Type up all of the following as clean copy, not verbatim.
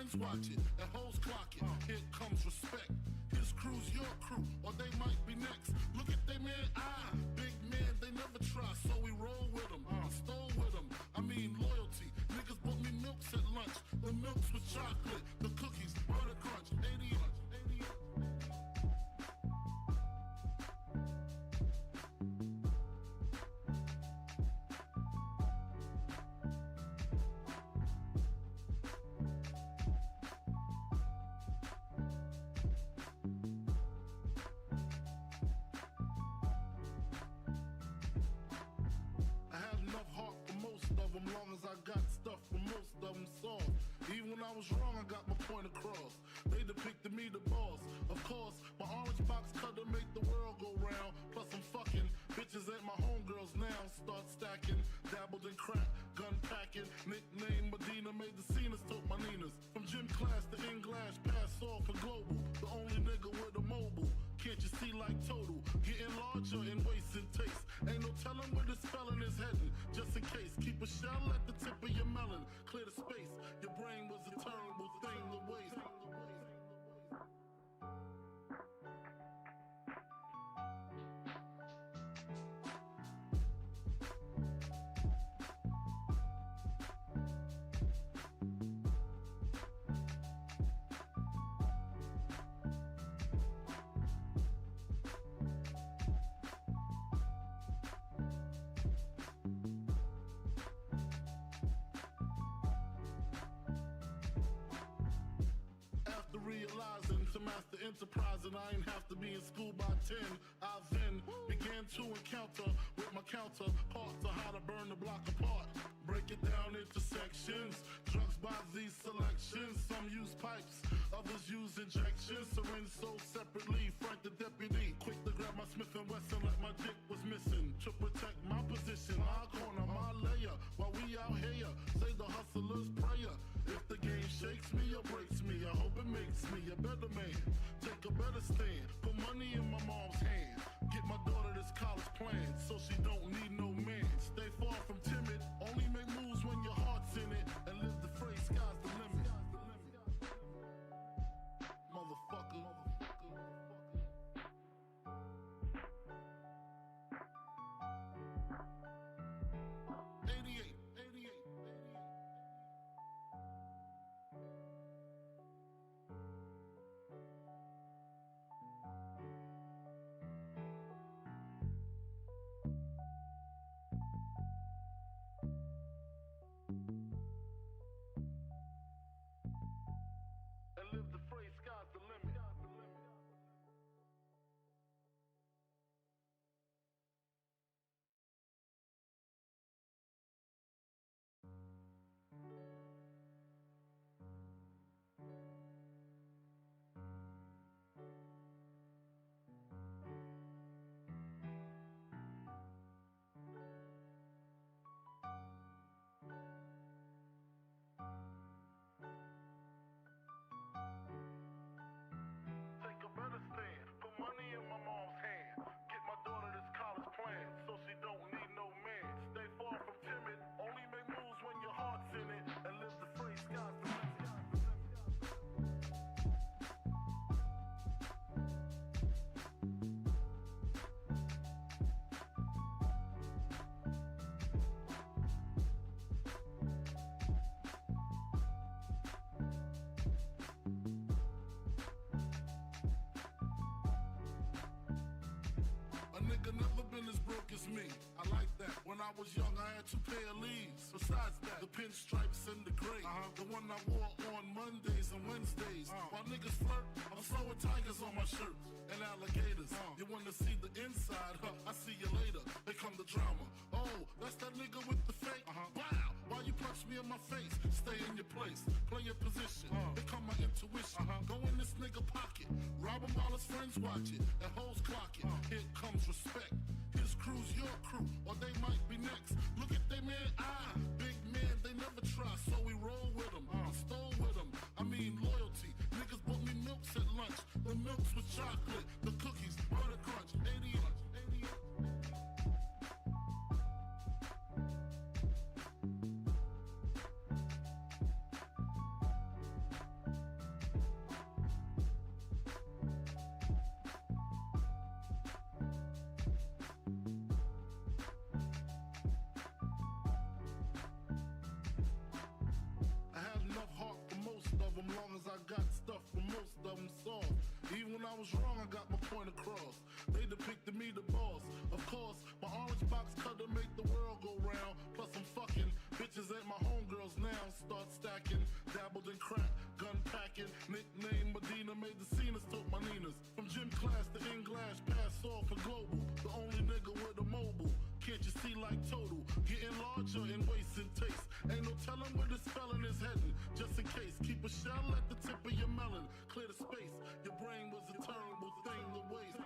friends watch it, and hoes clock it. Here comes respect. His crew's your crew, or they might be next. Look at they man, big man, they never try, so we roll with them. I stole with them, I mean loyalty. Niggas bought me milks at lunch. The milks with chocolate, the cookies, butter crunch, 80 lunch, 80 lunch. Long as I got stuff for most of them soft. Even when I was wrong, I got my point across. They depicted me the boss. Of course, my orange box cutter make the world go round. Plus I'm fucking bitches ain't my homegirls now. Start stacking, dabbled in crack, gun packing. Nickname Medina, made the scenes, took my Ninas. From gym class to in-glass, pass off for global. The only nigga with a mobile. Can't you see like total? Getting larger in waist and taste. Ain't no telling where this felon is heading. Just in case, keep a shell at the tip of your melon. Clear the space. Your brain was a terrible thing to waste. Realizing to master enterprise, and I ain't have to be in school by 10. I then began to encounter with my counterparts on how to burn the block apart. Break it down into sections. Drugs by these selections. Some use pipes, others use injections. Syringe sold separately. Frank the deputy, quick to grab my Smith & Wesson like my dick was missing. To protect my position, my corner, my layer. While we out here, say the hustler's prayer. If the game shakes me or breaks me, I hope it makes me a better man. Take a better stand. Put money in my mom's hand. Get my daughter this college plan, so she don't need no man. Stay far from timid. Only make moves when your heart's in it. And live the phrase, sky's the limit. Motherfucker. 88. And live the phrase, sky's the limit. Put money in my mom's hand. Get my daughter this college plan, so she don't need no man. Stay far from timid. Only make moves when your heart's in it. And live the free sky's the limit. Never been as broke as me. I like that. When I was young, I had 2 pair of leaves. Besides that, the pinstripes and the gray. The one I wore on Mondays and Wednesdays. While niggas flirt, I'm throwing tigers on my shirt and alligators. You wanna see the inside? I see you later. They come the drama. Oh, that's that nigga with the fake. Wow, why you punch me in my face? Stay in your place, play your position. They come my intuition. Go in this nigga pocket, rob him while his friends watch it, and hoes clock it. Here comes respect. His crew's your crew, or they might be next. Look at they man, big man, they never try, so we roll with them. I stole with them, I mean loyalty. Niggas bought me milks at lunch, the milks with chocolate, the cookies, butter crunch, 80 lunch, 80 lunch. I was wrong, I got my point across. They depicted me the boss. Of course, my orange box cutter make the world go round. Plus I'm fucking bitches ain't my homegirls now. Start stacking, dabbled in crack, gun packing. Nickname Medina, made the scenes, took my Ninas. From gym class to in-glass, pass off for global. The only nigga with a mobile. Can't you see like total? Getting larger in waist and taste. Ain't no telling where this felon is heading. Just in case, keep a shell at the tip of your melon. Clear the space. Your brain was a terrible thing to waste.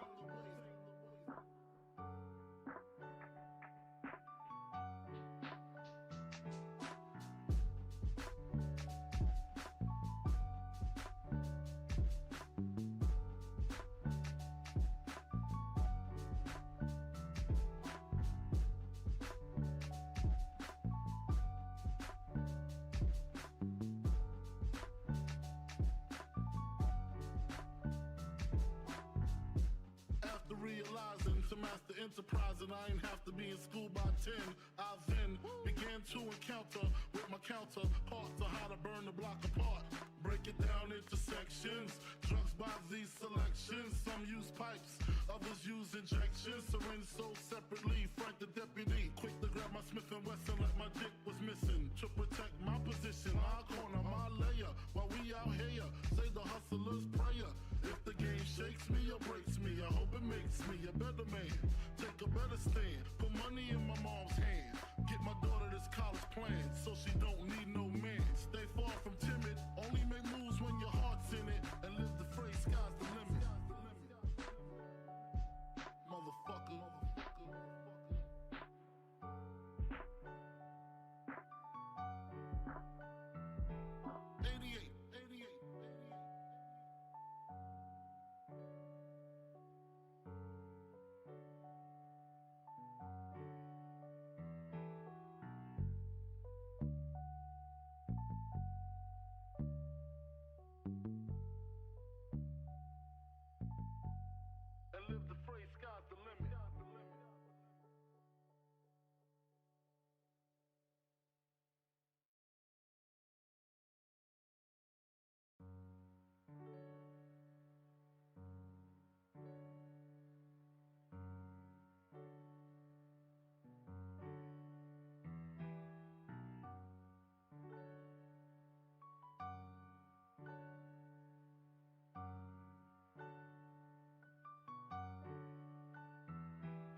Realizing to master enterprise and I ain't have to be in school by 10. I then began to encounter with my counterparts of how to burn the block apart. Break it down into sections. Drugs by these selections. Some use pipes, others use injections. Syringe sold separately. Frank the deputy, quick to grab my Smith & Wesson like my dick was missing. To protect my position, my corner, my layer. While we out here, say the hustler's prayer. If the game shakes me or breaks me, I hope it makes me a better man. Take a better stand, put money in my mom's hand. Get my daughter this college plan, so she don't need no man. Stay far from timid, only make moves when your heart's in it. And live the phrase, sky's the limit. Motherfucker. 88. And live the phrase, sky's the limit.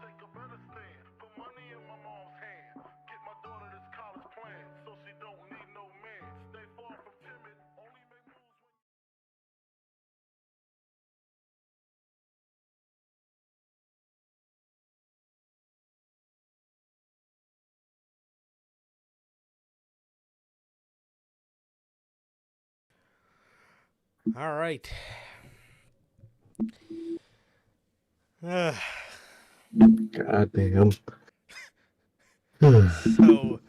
Take a better stand, put money in my mom's hand. Get my daughter this college plan, so she don't need no man. Stay far from timid, only make moves when All right. God damn. So,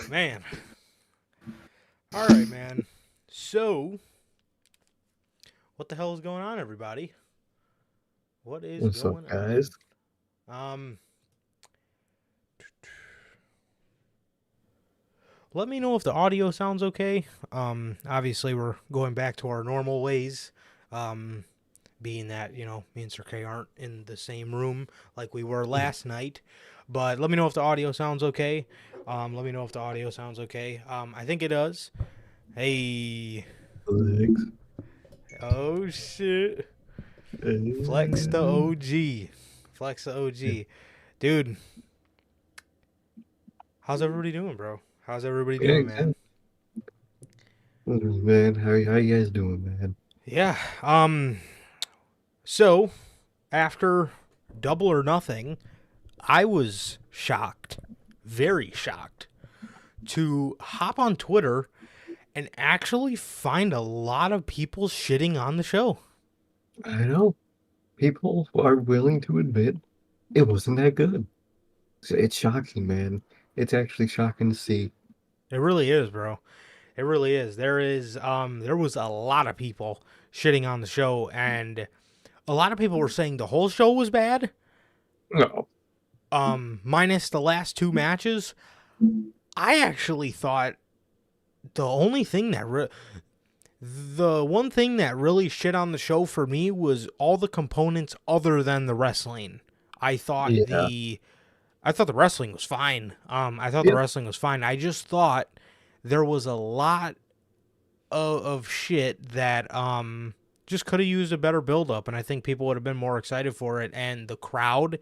man. All right, man. So, what the hell is going on, everybody? What is What's going up, guys? on? Let me know if the audio sounds okay. Obviously, we're going back to our normal ways. Being that, me and Sir K aren't in the same room like we were last night. But let me know if the audio sounds okay. I think it does. Hey. Legs. Oh, shit. Flex the OG. Dude. How's everybody doing, bro? How's everybody doing, man? Man, how you guys doing, man? Yeah. So, after Double or Nothing, I was shocked, very shocked, to hop on Twitter and actually find a lot of people shitting on the show. I know. People are willing to admit it wasn't that good. It's shocking, man. It's actually shocking to see. It really is, bro. It really is. There was a lot of people shitting on the show, and a lot of people were saying the whole show was bad. No. Minus the last two matches. I actually thought the only thing that The one thing that really shit on the show for me was all the components other than the wrestling. I thought Yeah. the wrestling was fine. I thought the Yep. wrestling was fine. I just thought there was a lot of shit that just could have used a better build up, and I think people would have been more excited for it. And the crowd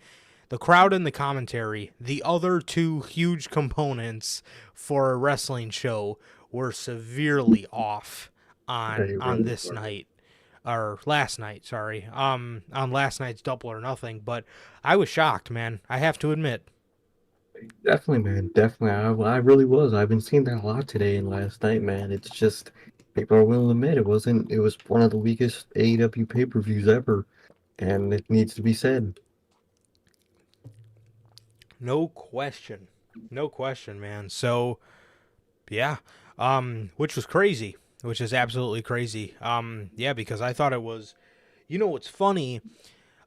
and the commentary, the other two huge components for a wrestling show, were severely off They on really this were. night. Or last night, sorry. On last night's Double or Nothing, but I was shocked, man. I have to admit. Definitely, man. Definitely. I really was. I've been seeing that a lot today and last night, man. It's just people are willing to admit it was one of the weakest AEW pay-per-views ever, and it needs to be said. No question. No question, man. So, yeah. Which was crazy. Which is absolutely crazy. Yeah, because I thought it was, you know what's funny?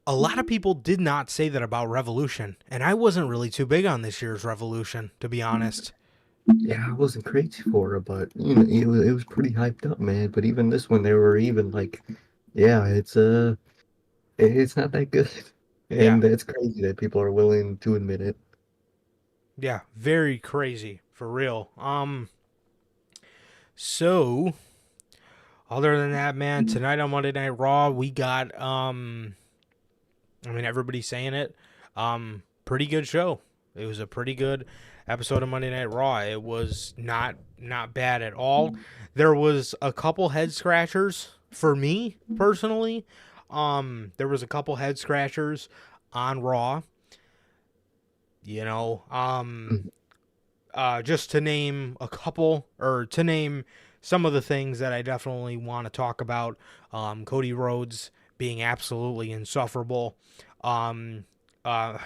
A lot of people did not say that about Revolution, and I wasn't really too big on this year's Revolution, to be honest. Yeah, I wasn't crazy for it, but you know, it was pretty hyped up, man. But even this one, they were even like, yeah, it's not that good, Yeah. and it's crazy that people are willing to admit it. Yeah, very crazy for real. So other than that, man, tonight on Monday Night Raw, we got I mean everybody's saying it. Pretty good show. It was a pretty good episode of Monday Night Raw. It was not bad at all. There was a couple head scratchers for me personally. There was a couple head scratchers on Raw. You know, Mhm. just to name a couple, or to name some of the things that I definitely want to talk about. Cody Rhodes being absolutely insufferable. Um, uh,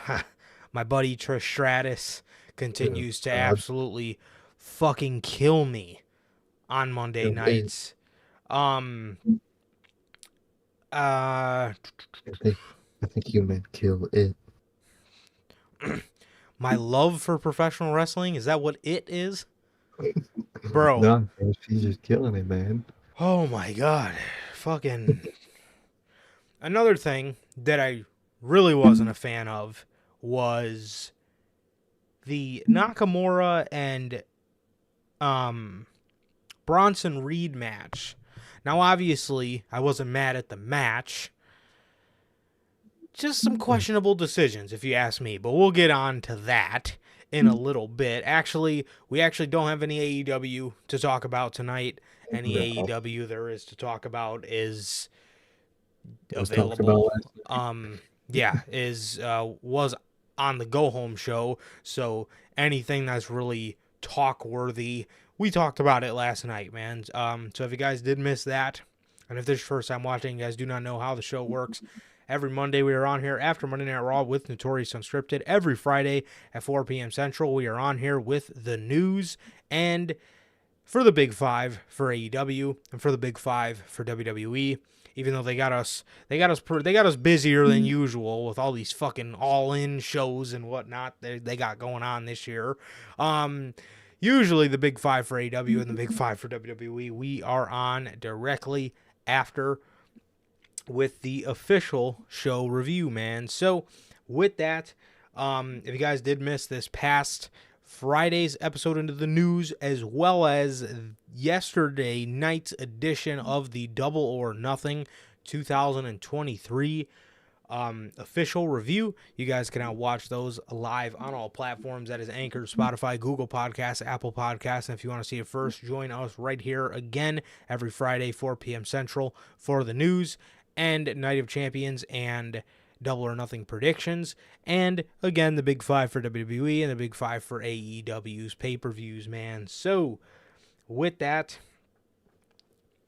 my buddy Trish Stratus Oh, continues to God, absolutely fucking kill me on Monday kill it. nights. Um, uh, I think I think you meant kill it. my love for professional wrestling, is that what it is? Bro, No, bro, she's just killing it, man. oh my god. Fucking. Another thing that I really wasn't a fan of was the Nakamura and um Bronson Reed match. Now obviously I wasn't mad at the match. Just some questionable decisions if you ask me, but we'll get on to that in a little bit. Actually, we actually don't have any AEW to talk about tonight. Any No, AEW there is to talk about is it was talked about available. last night. Yeah, is was on the go home show. So anything that's really talk worthy, we talked about it last night, man. So if you guys did miss that, and if this is your first time watching, you guys do not know how the show works. Every Monday we are on here after Monday Night Raw with Notorious Unscripted. Every Friday at 4 p.m. Central, we are on here with the news and for the Big Five for AEW and for the Big Five for WWE. Even though they got us busier than usual with all these fucking all-in shows and whatnot they got going on this year. Usually the Big Five for AEW and the Big Five for WWE we are on directly after with the official show review, man. So with that, if you guys did miss this past Friday's episode into the news, as well as yesterday night's edition of the Double or Nothing 2023 official review, you guys can now watch those live on all platforms. That is Anchor, Spotify, Google Podcasts, Apple Podcasts. And if you want to see it first, join us right here again every Friday, 4 p.m. Central for the news and Night of Champions and Double or Nothing predictions. And again, the Big Five for WWE and the Big Five for AEW's pay-per-views, man. So with that,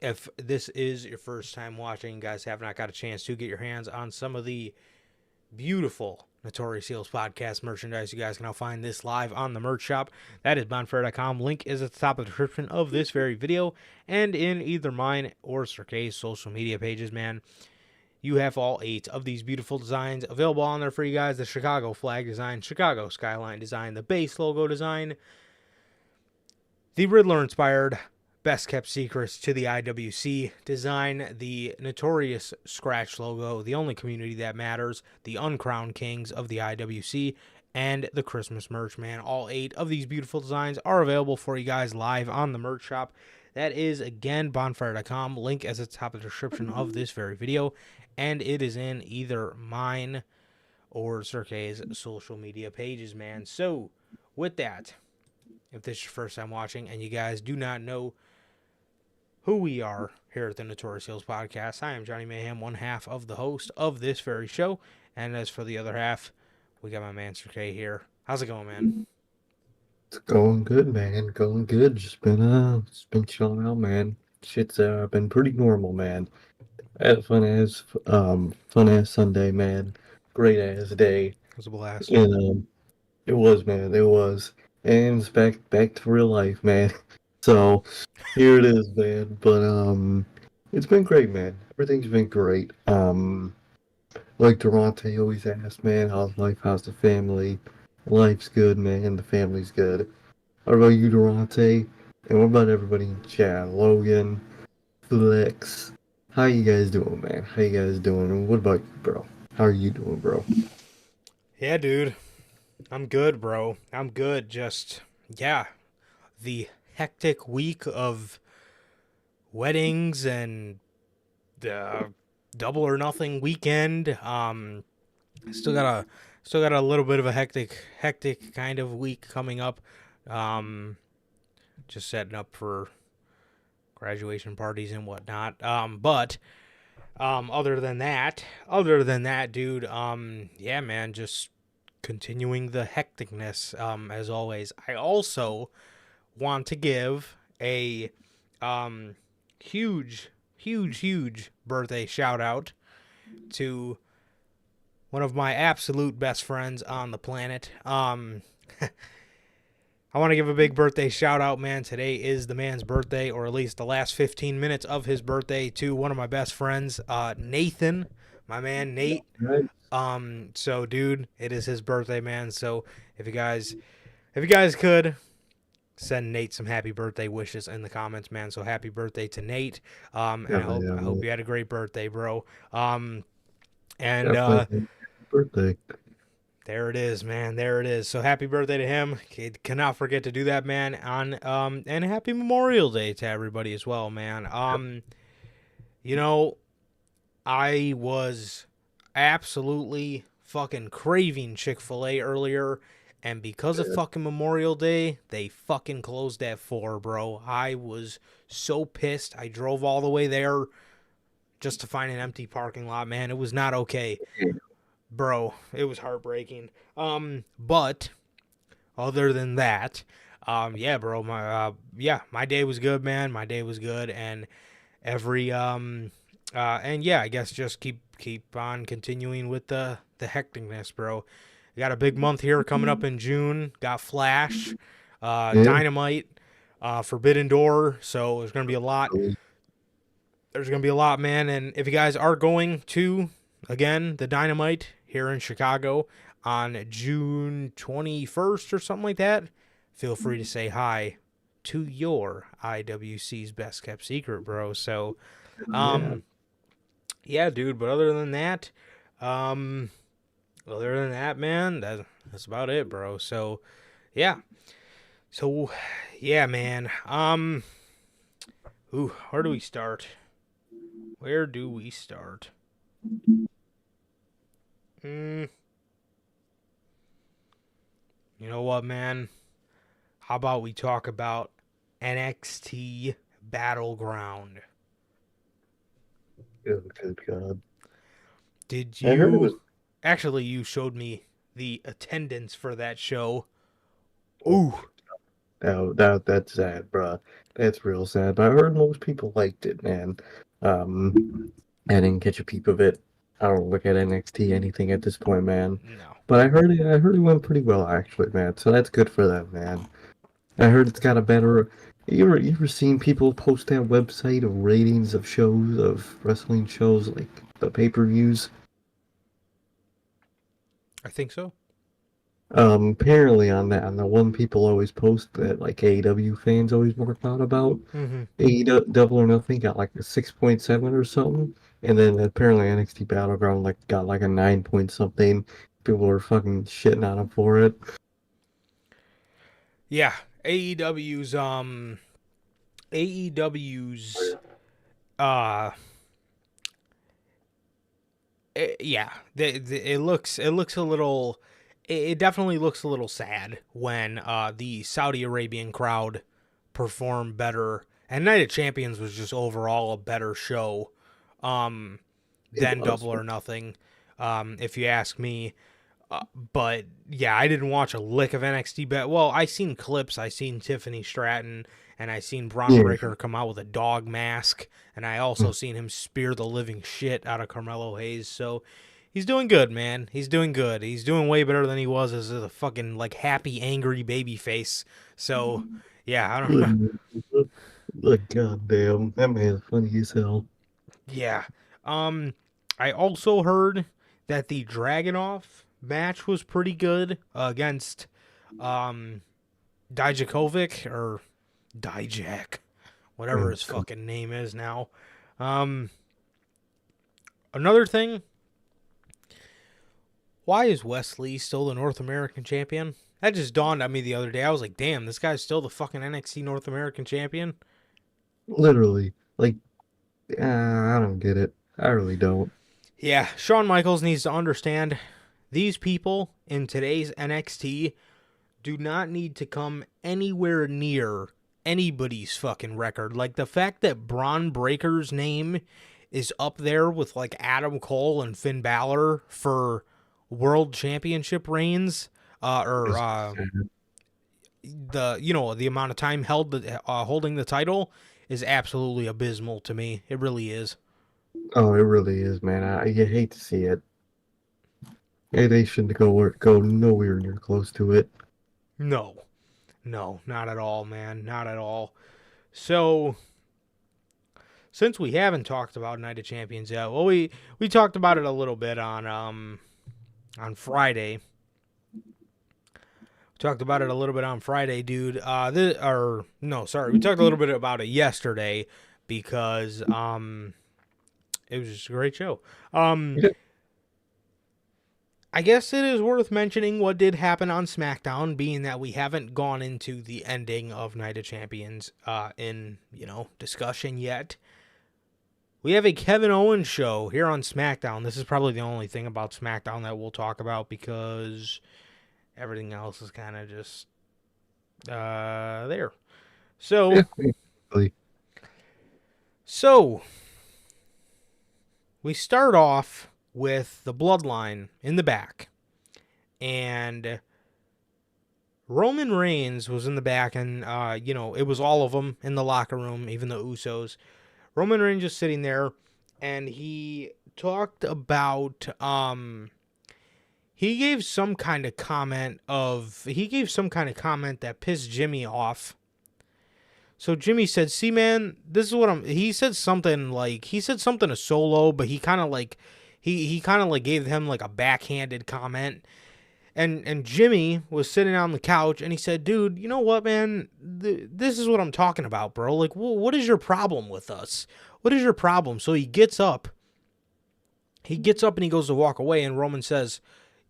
if this is your first time watching, you guys have not got a chance to get your hands on some of the beautiful Notorious Heels podcast merchandise, you guys can now find this live on the merch shop. That is bonfire.com. Link is at the top of the description of this very video and in either mine or Cirque's social media pages, man. You have all 8 of these beautiful designs available on there for you guys. The Chicago flag design, Chicago skyline design, the base logo design, the Riddler inspired best kept secrets to the IWC. Design the Notorious scratch logo, the only community that matters, the uncrowned kings of the IWC, and the Christmas merch, man. All 8 of these beautiful designs are available for you guys live on the merch shop. That is, again, bonfire.com. Link as at the top of the description of this very video. And it is in either mine or Cirque's social media pages, man. So, with that, if this is your first time watching and you guys do not know who we are here at the Notorious Hills Podcast, I am Johnny Mayhem, one half of the host of this very show. And as for the other half, we got my man Cirque here. How's it going, man? It's going good, man. Going good. Just been chilling out, man. Shit's been pretty normal, man. Had a fun ass Sunday, man. Great ass day. It was a blast. And it was, man. It was. And it's back to real life, man. So here it is, man. But it's been great, man. Everything's been great. Like Durante always asks, man, how's life? How's the family? Life's good, man. The family's good. What about you, Durante? And what about everybody in chat? Logan, Flex. How you guys doing, man? How you guys doing? And what about you, bro? How are you doing, bro? Yeah, dude. I'm good, bro. I'm good. Just, yeah. The hectic week of weddings and the double or nothing weekend. Still got a little bit of a hectic kind of week coming up. Just setting up for graduation parties and whatnot. But other than that, dude, yeah, man, just continuing the hecticness, as always. I also want to give a huge birthday shout out to one of my absolute best friends on the planet. I want to give a big birthday shout out, man. Today is the man's birthday, or at least the last 15 minutes of his birthday, to one of my best friends, Nathan, my man Nate. Right. So dude, it is his birthday, man. So if you guys could send Nate some happy birthday wishes in the comments, man. So happy birthday to Nate. And I hope you had a great birthday, bro. Birthday. There it is, man. There it is. So happy birthday to him. Cannot forget to do that, man. And happy Memorial Day to everybody as well, man. You know, I was absolutely fucking craving Chick-fil-A earlier, and because of fucking Memorial Day, they fucking closed at 4, bro. I was so pissed. I drove all the way there just to find an empty parking lot, man. It was not okay. Bro, it was heartbreaking. But other than that, yeah, bro, my day was good, man. My day was good, and and yeah, I guess just keep on continuing with the hecticness, bro. We got a big month here coming up in June. Got Flash, Dynamite, Forbidden Door. So there's gonna be a lot. There's gonna be a lot, man. And if you guys are going to, again, the Dynamite here in Chicago on June 21st or something like that, feel free to say hi to your IWC's best kept secret, bro. So, yeah, dude. But other than that, man, that's about it, bro. So, yeah. Man. Where do we start? You know what, man? How about we talk about NXT Battleground? Good God. Did I heard it was. you... Actually, you showed me the attendance for that show. Ooh. Oh, that's sad, bro. That's real sad. But I heard most people liked it, man. I didn't catch a peep of it. I don't look at NXT anything at this point, man. No. But I heard it went pretty well, actually, man. So that's good for them, man. I heard it's got a better. You ever seen people post that website of ratings of shows, of wrestling shows, like the pay-per-views? I think so. Apparently on the one people always post that like AEW fans always mark out about, Mm-hmm. AEW Double or Nothing got like a 6.7 or something, and then apparently NXT Battleground like got like a 9 point something. People were fucking shitting on him for it. Yeah, AEW's uh yeah, it looks a little, it definitely looks a little sad when the Saudi Arabian crowd performed better, and Night of Champions was just overall a better show um It than was. Double or Nothing, if you ask me. But yeah, I didn't watch a lick of NXT. Well, I seen clips. I seen Tiffany Stratton, and I seen Braun Yeah. Breaker come out with a dog mask, and I also seen him spear the living shit out of Carmelo Hayes. So he's doing good, man. He's doing good. He's doing way better than he was as a fucking like happy, angry baby face. So yeah, I don't. Look, goddamn, that man's funny as hell. Yeah. I also heard that the Dragunov match was pretty good against um Dijakovic or Dijak, whatever Oh, his God. fucking name is now. Um Another thing, why is Wesley still the North American champion? That just dawned on me the other day. I was like, damn, this guy's still the fucking NXT North American champion. Literally, like, I don't get it. I really don't. Yeah, Shawn Michaels needs to understand these people in today's NXT do not need to come anywhere near anybody's fucking record. Like the fact that Braun Breaker's name is up there with like Adam Cole and Finn Balor for world championship reigns, or It's sad. the amount of time holding the title is absolutely abysmal to me. It really is. Oh, it really is, man. You hate to see it. Hey, they shouldn't go nowhere near close to it. No, no, not at all, man, not at all. So since we haven't talked about Night of Champions yet, well, we talked about it a little bit on Friday. Talked about it a little bit on Friday, dude. Or no, sorry, we talked a little bit about it yesterday because it was just a great show. Yeah. I guess it is worth mentioning what did happen on SmackDown, being that we haven't gone into the ending of Night of Champions in discussion yet. We have a Kevin Owens show here on SmackDown. This is probably the only thing about SmackDown that we'll talk about because everything else is kind of just there. So, Yeah, really. so we start off with the Bloodline in the back, and Roman Reigns was in the back, and it was all of them in the locker room, even the Usos. Roman Reigns just sitting there, and he talked about he gave some kind of comment that pissed Jimmy off. So Jimmy said, "See, man, this is what I'm." He said something to Solo, but he kind of like gave him like a backhanded comment. And Jimmy was sitting on the couch, and he said, "Dude, you know what, man? This is what I'm talking about, bro. Like, what is your problem with us? What is your problem?" So he gets up. And he goes to walk away, and Roman says,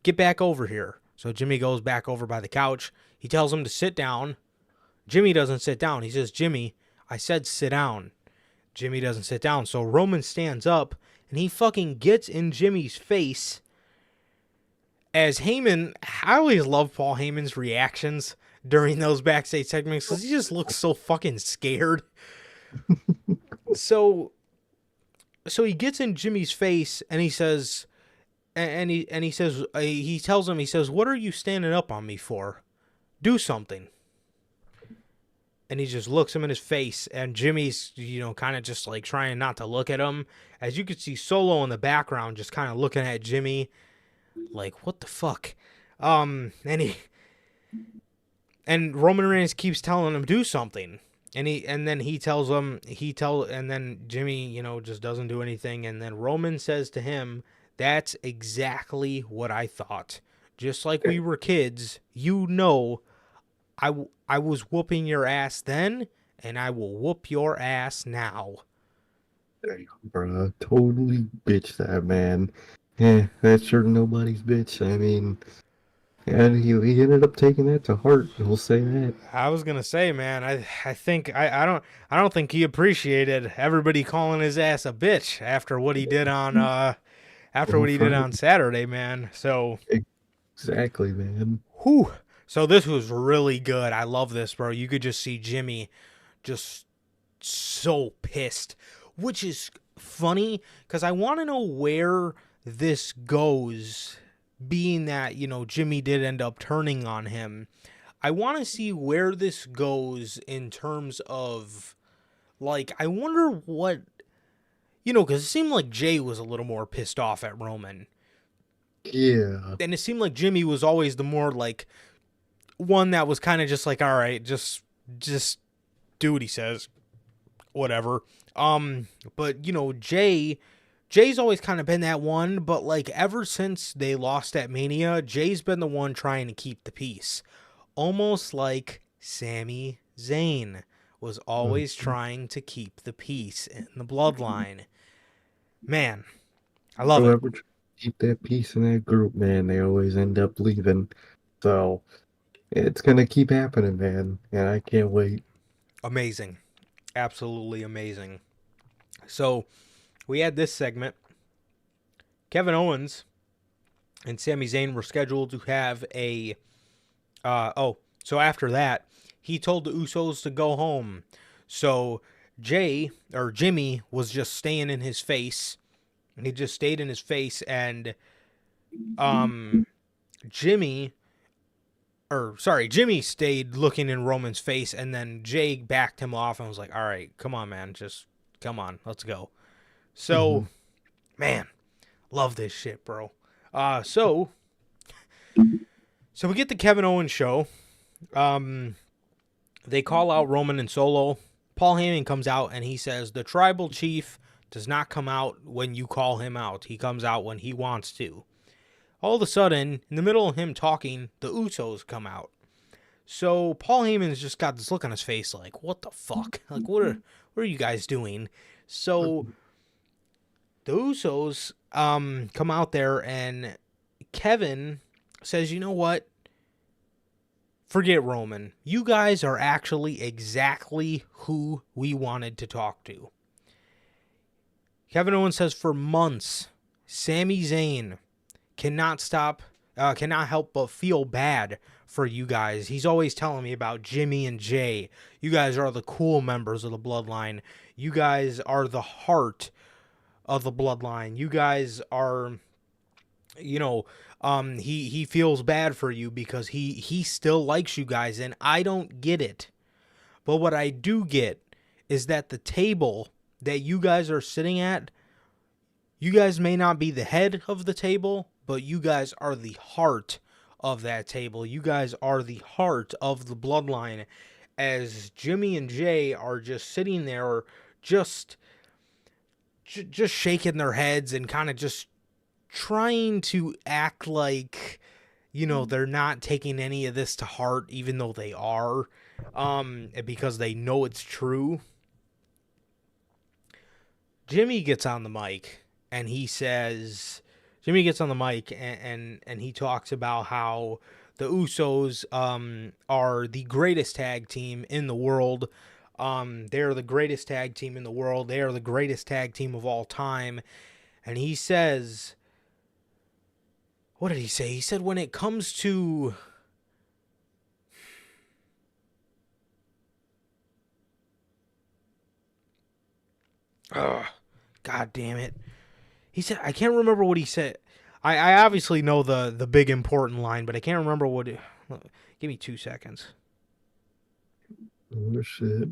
"Get back over here." So Jimmy goes back over by the couch. He tells him to sit down. Jimmy doesn't sit down. He says, "Jimmy, I said sit down." Jimmy doesn't sit down. So Roman stands up, and he fucking gets in Jimmy's face. As Heyman, I always love Paul Heyman's reactions during those backstage segments because he just looks so fucking scared. So he gets in Jimmy's face, and he says, he tells him, "What are you standing up on me for? Do something." And he just looks him in his face, and Jimmy's kind of just like trying not to look at him. As you could see, Solo in the background just kind of looking at Jimmy. Like, what the fuck? And Roman Reigns keeps telling him do something. And then Jimmy, just doesn't do anything. And then Roman says to him, "That's exactly what I thought. just like we were kids, you know, I was whooping your ass then, and I will whoop your ass now. Damn, bro, totally bitch that man. Yeah, that's sure nobody's bitch. I mean, and he ended up taking that to heart. We'll say that. I was gonna say, man, I think I don't think he appreciated everybody calling his ass a bitch after what he did on On Friday, Saturday, man. So exactly, man. whew. So this was really good. I love this, bro. You could just see Jimmy just so pissed, which is funny because I want to know where this goes, being that, you know, Jimmy did end up turning on him. I want to see where this goes in terms of, like, I wonder what, you know, because it seemed like Jay was a little more pissed off at Roman. Yeah. And it seemed like Jimmy was always the more, like, one that was kind of just like, all right, just do what he says. Whatever. But, you know, Jay's always kind of been that one, but, like, ever since they lost at Mania, Jay's been the one trying to keep the peace. Almost like Sami Zayn was always trying to keep the peace in the bloodline. Man, I love it. Whoever tries to keep that peace in that group, man, they always end up leaving. So it's gonna keep happening, man, and I can't wait. Amazing. Absolutely amazing. So, we had this segment. Kevin Owens and Sami Zayn were scheduled to have a so after that, he told the Usos to go home. So Jimmy was just staying in his face. And he just stayed in his face, and Jimmy stayed looking in Roman's face, and then Jay backed him off and was like, all right, come on, man, just come on, let's go. So, man, love this shit, bro. So we get the Kevin Owens show. They call out Roman and Solo. Paul Heyman comes out and he says the tribal chief does not come out when you call him out. He comes out when he wants to. All of a sudden, in the middle of him talking, the Usos come out. So Paul Heyman's just got this look on his face like, what the fuck? Like, what are you guys doing? So the Usos come out there, and Kevin says, you know what? Forget Roman. You guys are actually exactly who we wanted to talk to. Kevin Owens says for months, Sami Zayn cannot help but feel bad for you guys. He's always telling me about Jimmy and Jay. You guys are the cool members of the bloodline. You guys are the heart of the bloodline. You guys are, you know, he feels bad for you because he still likes you guys, and I don't get it. But what I do get is that the table that you guys are sitting at, you guys may not be the head of the table, but you guys are the heart of that table. You guys are the heart of the bloodline, as Jimmy and Jay are just sitting there just shaking their heads and kind of just trying to act like, you know, they're not taking any of this to heart, even though they are, because they know it's true. Jimmy gets on the mic and he talks about how the Usos are the greatest tag team in the world. They're the greatest tag team in the world. They are the greatest tag team of all time. And he says, what did he say? He said when it comes to God damn it. He said, I can't remember what he said. I obviously know the big important line, but I can't remember what it... Give me 2 seconds. Oh, shit.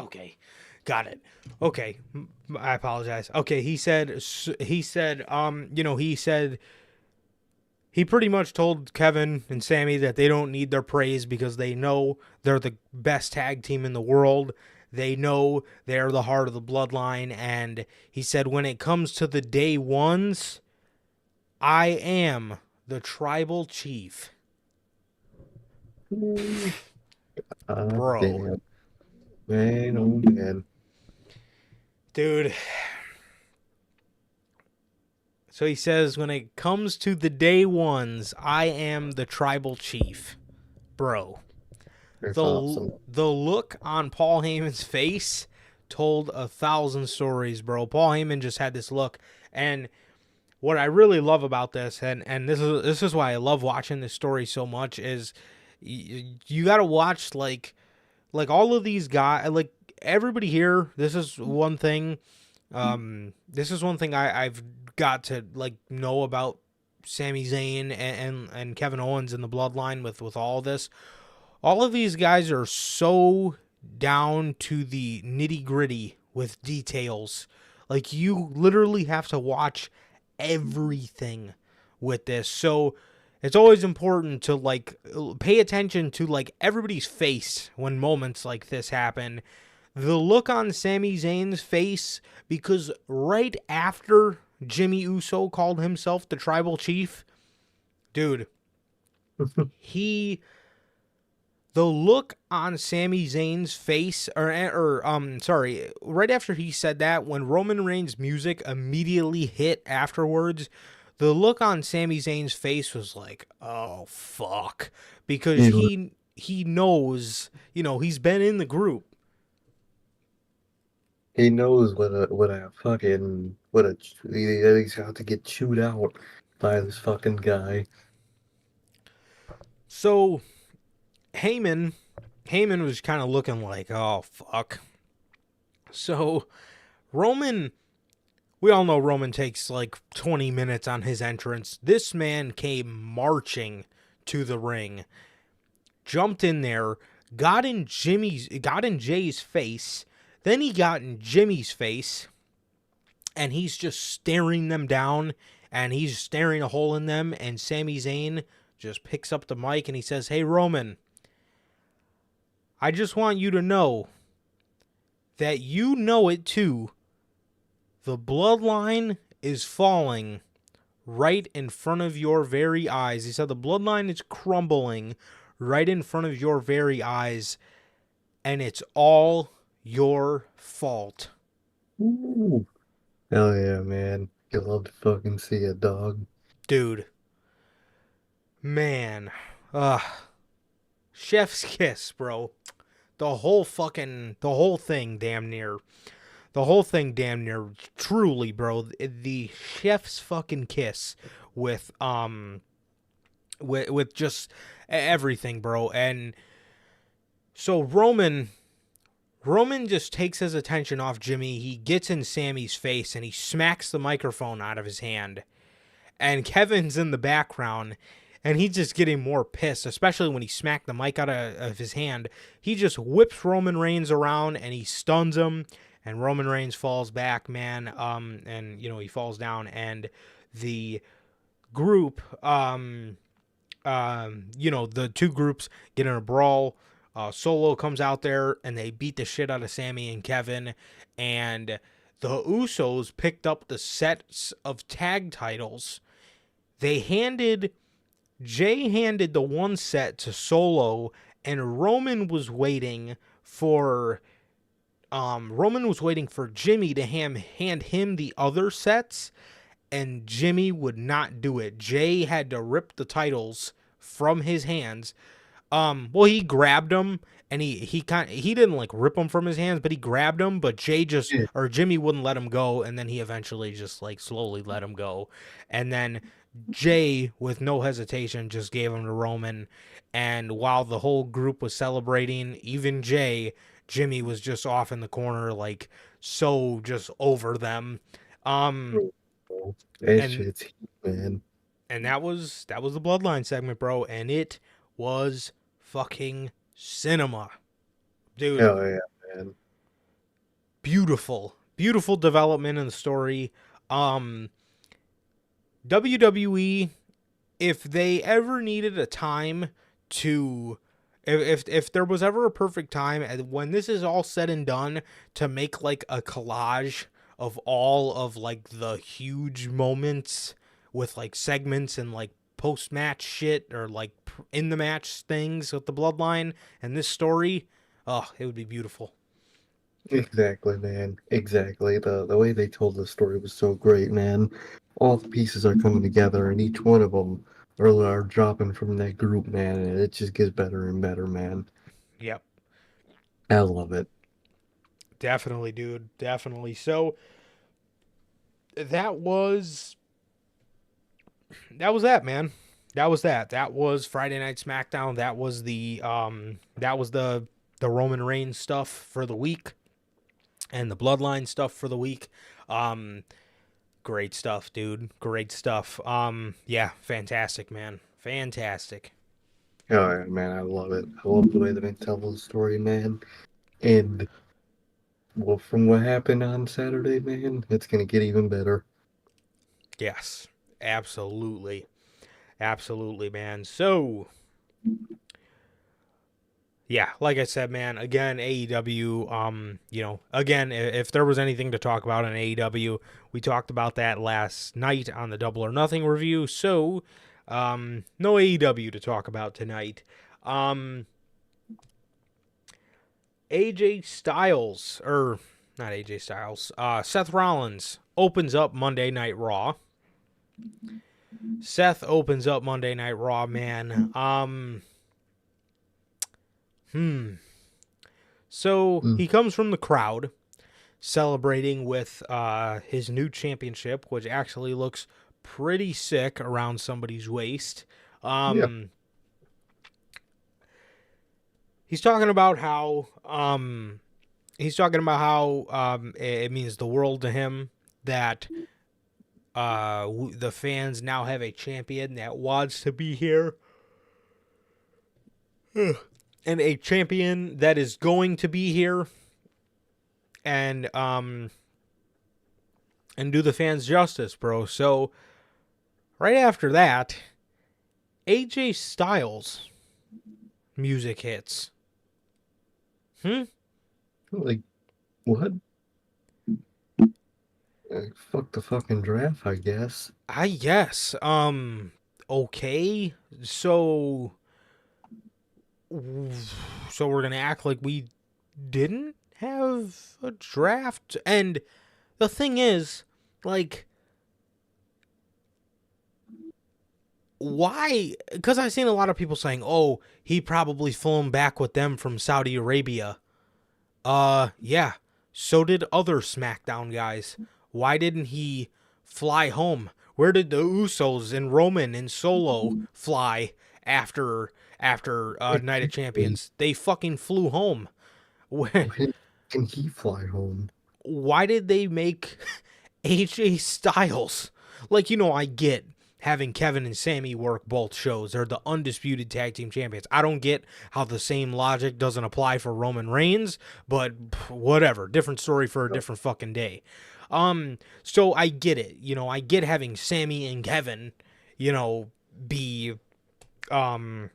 Okay, got it. Okay, I apologize. Okay, he said, he pretty much told Kevin and Sammy that they don't need their praise because they know they're the best tag team in the world. They know they're the heart of the bloodline. And he said, when it comes to the day ones, I am the tribal chief. Bro. Damn. Man, oh man. Dude. So he says, when it comes to the day ones, I am the tribal chief. Bro. That's The awesome. look on Paul Heyman's face told 1,000 stories, bro. Paul Heyman just had this look, and what I really love about this, and this is why I love watching this story so much, is you got to watch like all of these guys, like everybody here. This is one thing. This is one thing I've got to like know about Sami Zayn and Kevin Owens in the bloodline with all this. All of these guys are so down to the nitty gritty with details. Like, you literally have to watch everything with this. So it's always important to like pay attention to like everybody's face when moments like this happen. The look on Sami Zayn's face, because right after Jimmy Uso called himself the tribal chief, dude, the look on Sami Zayn's face, right after he said that, when Roman Reigns' music immediately hit afterwards, the look on Sami Zayn's face was like, oh, fuck. Because he knows, he's been in the group. He knows he's got to get chewed out by this fucking guy. So Heyman was kind of looking like, oh, fuck. So Roman, we all know Roman takes like 20 minutes on his entrance. This man came marching to the ring, jumped in there, got in Jay's face, then he got in Jimmy's face, and he's just staring them down, and he's staring a hole in them, and Sami Zayn just picks up the mic and he says, hey, Roman, I just want you to know that you know it too. The bloodline is falling right in front of your very eyes. He said the bloodline is crumbling right in front of your very eyes, and it's all your fault. Ooh. Hell yeah, man. You love to fucking see it, dog. Dude. Man. Chef's kiss, bro. The whole thing damn near. The whole thing damn near, truly, bro. The chef's fucking kiss with just everything, bro. And so Roman just takes his attention off Jimmy. He gets in Sammy's face and he smacks the microphone out of his hand. And Kevin's in the background, and he's just getting more pissed, especially when he smacked the mic out of his hand. He just whips Roman Reigns around and he stuns him, and Roman Reigns falls back, man. And he falls down, and the group, the two groups get in a brawl. Solo comes out there and they beat the shit out of Sammy and Kevin, and the Usos picked up the sets of tag titles. Jay handed the one set to Solo, and Roman was waiting for Jimmy to hand him the other sets, and Jimmy would not do it. Jay had to rip the titles from his hands. He grabbed them, and he didn't like rip them from his hands, but he grabbed them, but Jimmy wouldn't let him go, and then he eventually just like slowly let him go. And then Jay, with no hesitation, just gave him to Roman. And while the whole group was celebrating, even Jimmy was just off in the corner, like, so just over them. Shit's heat, man. And that was the Bloodline segment, bro, and it was fucking cinema, dude. Hell yeah, man. beautiful, beautiful development in the story. WWE, if they ever needed a time to, if there was ever a perfect time, when this is all said and done, to make like a collage of all of like the huge moments with like segments and like post match shit or like in the match things with the bloodline and this story, oh, it would be beautiful. Exactly, man. Exactly. The way they told the story was so great, man. All the pieces are coming together, and each one of them are dropping from that group, man. And it just gets better and better, man. Yep. I love it. Definitely, dude. Definitely. So that was that, man. That was that. That was Friday Night SmackDown. That was the Roman Reigns stuff for the week and the Bloodline stuff for the week. Great stuff, dude. Great stuff. Yeah, fantastic, man. Fantastic. Oh, yeah, man, I love it. I love the way that they tell the story, man. And, well, from what happened on Saturday, man, it's gonna get even better. Yes. Absolutely. Absolutely, man. So, yeah, like I said, man, again, AEW, again, if there was anything to talk about in AEW, we talked about that last night on the Double or Nothing review. So, no AEW to talk about tonight. AJ Styles, or not AJ Styles, Seth Rollins opens up Monday Night Raw. Seth opens up Monday Night Raw, man. So Mm. he comes from the crowd celebrating with his new championship, which actually looks pretty sick around somebody's waist. Yeah. He's talking about how it means the world to him that the fans now have a champion that wants to be here. And a champion that is going to be here and do the fans justice, bro. So right after that, AJ Styles music hits. Like, what? Fuck the fucking draft, I guess. I guess. Okay. So we're gonna act like we didn't have a draft. And the thing is, like, why? Because I've seen a lot of people saying, oh, he probably flown back with them from Saudi Arabia. Yeah. So did other SmackDown guys. Why didn't he fly home? Where did the Usos and Roman and Solo fly after Night of Exactly. Champions? They fucking flew home. When can he fly home? Why did they make AJ Styles? Like, I get having Kevin and Sammy work both shows. They're the undisputed tag team champions. I don't get how the same logic doesn't apply for Roman Reigns, but whatever. Different story for a different fucking day. So I get it. I get having Sammy and Kevin, be on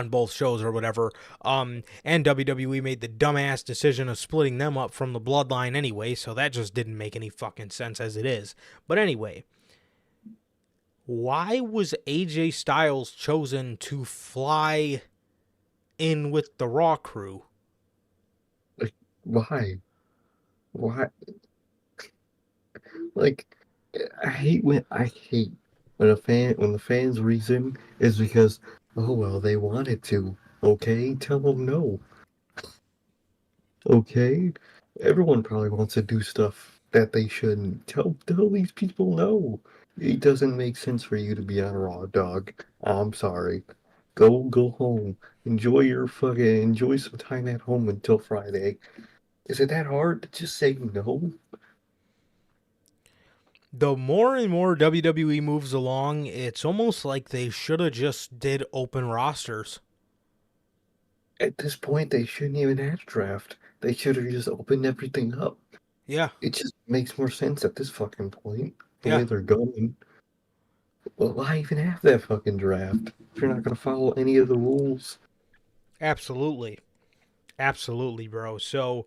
both shows or whatever. And WWE made the dumbass decision of splitting them up from the Bloodline anyway, so that just didn't make any fucking sense as it is. But anyway, why was AJ Styles chosen to fly in with the Raw crew? Like, why? Why? Like, I hate when the fans' reason is because, oh well, they wanted to. Okay, tell them no. Okay, everyone probably wants to do stuff that they shouldn't. Tell these people no. It doesn't make sense for you to be on Raw, dog. I'm sorry. Go home. Enjoy some time at home until Friday. Is it that hard to just say no? The more and more WWE moves along, it's almost like they should have just did open rosters. At this point, they shouldn't even have draft. They should have just opened everything up. Yeah, It just makes more sense at this fucking point, the yeah, way they're going. Well, why even have that fucking draft if you're not gonna follow any of the rules? absolutely. Absolutely, bro. So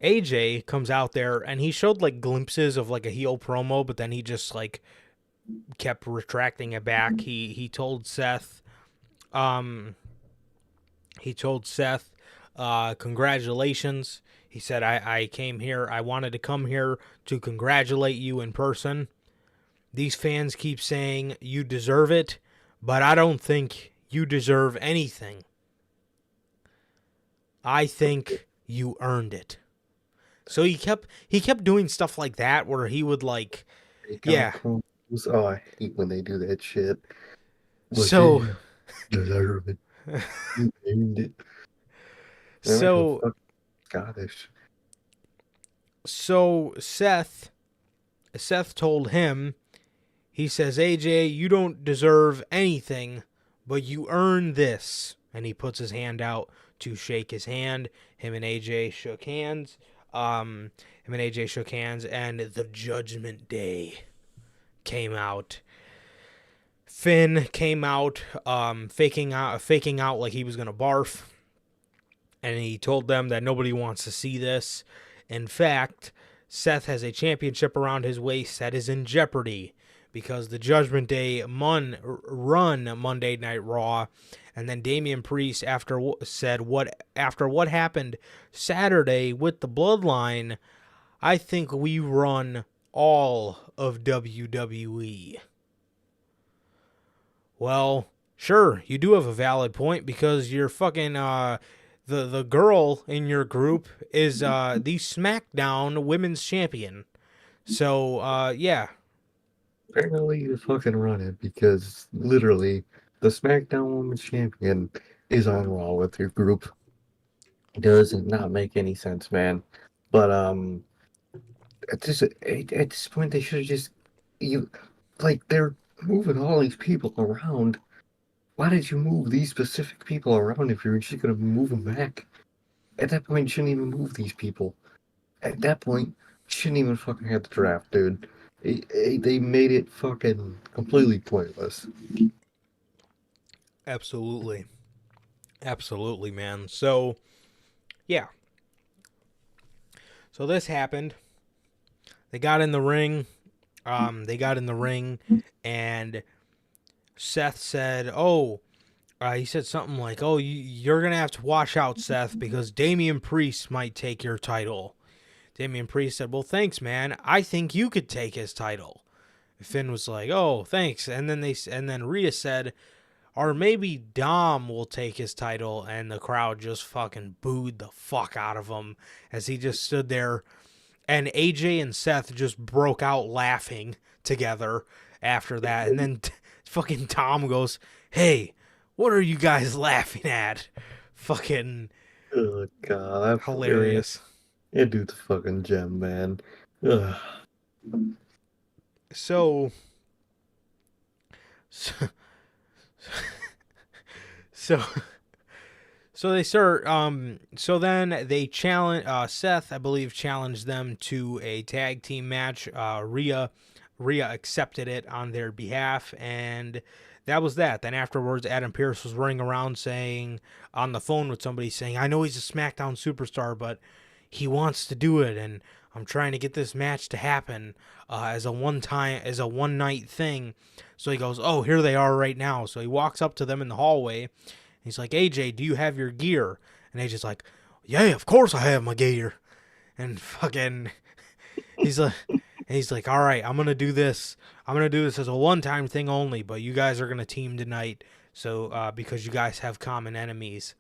AJ comes out there and he showed like glimpses of like a heel promo, but then he just like kept retracting it back. He told Seth, um, congratulations. He said, I came here, I wanted to come here to congratulate you in person. These fans keep saying you deserve it, but I don't think you deserve anything. I think you earned it. So he kept doing stuff like that where he would like, Fake out yeah. promos. Oh, I hate when they do that shit. Like, So yeah, deserve it. You earned it. They're like a so fucking Scottish. so Seth told him, he says, AJ, you don't deserve anything, but you earn this. And he puts his hand out to shake his hand. Him and AJ shook hands. And the Judgment Day came out. Finn came out, faking out like he was gonna barf, and he told them that nobody wants to see this. In fact, Seth has a championship around his waist that is in jeopardy because the Judgment Day run Monday Night Raw, and then Damian Priest said after what happened Saturday with the Bloodline, I think we run all of WWE. Well, sure, you do have a valid point because you're fucking the girl in your group is the SmackDown Women's Champion. So yeah, Apparently you fucking run it because literally the SmackDown Women's Champion is on Raw with your group. It does not make any sense, man. But at this point they should have just they're moving all these people around. Why did you move these specific people around if you're just gonna move them back? At that point, you shouldn't even move these people. At that point, you shouldn't even fucking have the draft, dude. They made it fucking completely pointless. absolutely, absolutely, man. So yeah, so this happened. They got in the ring. And Seth said, "Oh." He said something like, "Oh, you're gonna have to watch out, Seth, because Damian Priest might take your title." Damian Priest said, "Well, thanks, man. I think you could take his title." Finn was like, "Oh, thanks." And then Rhea said, "Or maybe Dom will take his title." And the crowd just fucking booed the fuck out of him as he just stood there. And AJ and Seth just broke out laughing together after that. And then fucking Tom goes, "Hey, what are you guys laughing at?" Fucking Oh god, hilarious. that dude's a fucking gem, man. Ugh. So, so, so, so they start. So then they challenge. Seth, I believe, challenged them to a tag team match. Rhea accepted it on their behalf, and that was that. Then afterwards, Adam Pearce was running around saying, on the phone with somebody, saying, "I know he's a SmackDown superstar, but he wants to do it, and I'm trying to get this match to happen as a one night thing." So he goes, "Oh, here they are right now." So he walks up to them in the hallway. He's like, "AJ, do you have your gear?" And AJ's like, "Yeah, of course I have my gear." And fucking, he's like, "All right, I'm gonna do this. I'm gonna do this as a one-time thing only. But you guys are gonna team tonight, so because you guys have common enemies."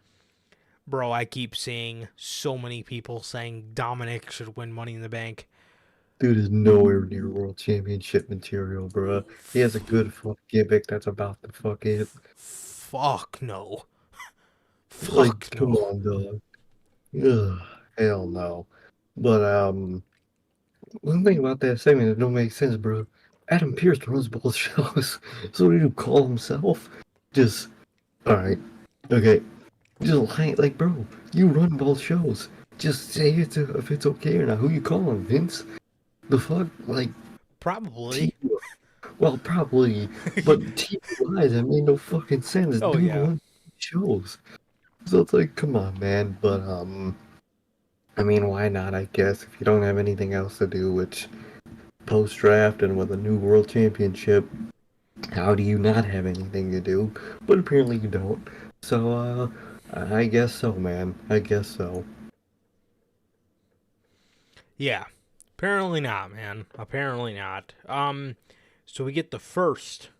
Bro, I keep seeing so many people saying Dominic should win Money in the Bank. Dude is nowhere near world championship material, bro. He has a good fuck gimmick that's about to fuck it. Fuck no. Like, Fuck come no. on, dog. Ugh, hell no. But one thing about that segment that don't make sense, bro. Adam Pearce runs both shows. So what do you call himself? Just alright. Okay. Just like bro, you run both shows. Just say if it's okay or not. Who you calling, Vince? The fuck? Like, Probably. T well, probably, but TV-wise, that made no fucking sense. Oh, Dude yeah. won shows. So it's like, come on, man. But, I mean, why not, I guess, if you don't have anything else to do, which post-draft and with a new world championship, how do you not have anything to do? But apparently you don't. So, I guess so, man. I guess so. Yeah. Apparently not, man. Apparently not. So we get the first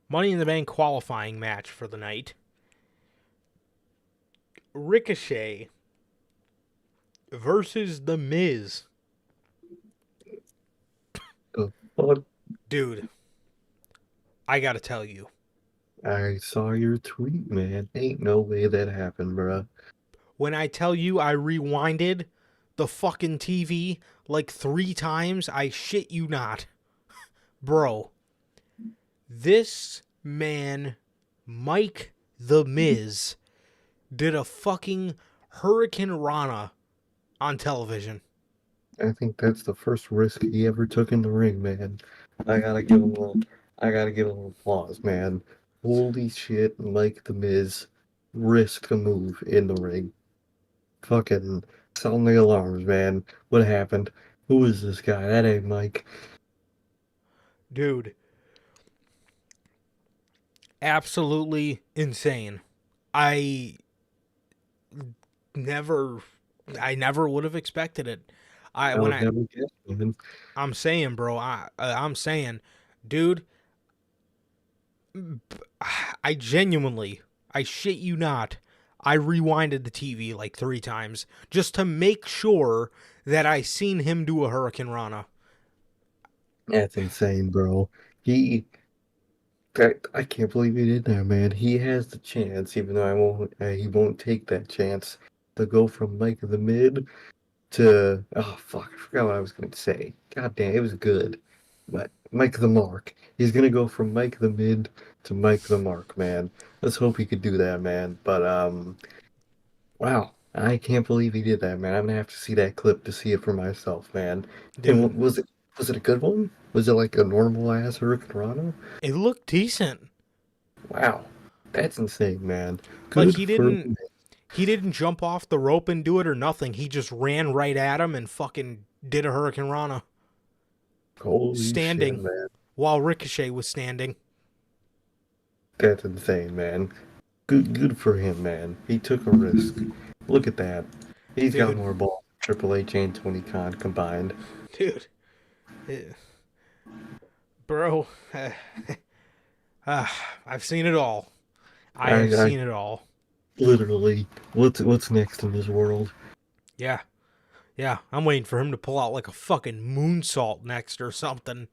Money in the Bank qualifying match for the night. Ricochet versus The Miz. The fuck? Dude, I gotta tell you. I saw your tweet, man. Ain't no way that happened, bruh. When I tell you I rewinded the fucking TV like 3 times, I shit you not. Bro, this man, Mike the Miz, did a fucking Hurricane Rana on television. I think that's the first risk he ever took in the ring, man. I gotta give him a little, I gotta give him a little applause, man. Holy shit, Mike the Miz risked a move in the ring. Fucking sound the alarms, man. What happened? Who is this guy? That ain't Mike. Dude, absolutely insane. I never I never would have expected it. I I when would I never guess, man. I'm saying, bro, I'm saying, dude, I genuinely, I shit you not, I rewinded the TV like 3 times just to make sure that I seen him do a Hurricane Rana. That's insane, bro. He, I can't believe he did that, man. He has the chance, even though he won't take that chance to go from Mike the Mid to oh fuck, I forgot what I was going to say. God damn, it was good. But Mike the Mark. He's gonna go from Mike the Mid to Mike the Mark, man. Let's hope he could do that, man. But wow, I can't believe he did that, man. I'm gonna have to see that clip to see it for myself, man. And Dude, was it a good one? Was it like a normal ass Hurricane? it looked decent. Wow, that's insane, man. Like Good for him. he didn't jump off the rope and do it or nothing. He just ran right at him and fucking did a Hurricane Rana Holy shit, standing man. while Ricochet was standing. That's insane, man. Good for him, man. He took a risk. Look at that. He's got Dude, more balls than Triple H and Tony Khan combined. dude. eh, Bro, I've seen it all. I have I seen it all. literally, what's next in this world? Yeah. Yeah, I'm waiting for him to pull out like a fucking moonsault next or something.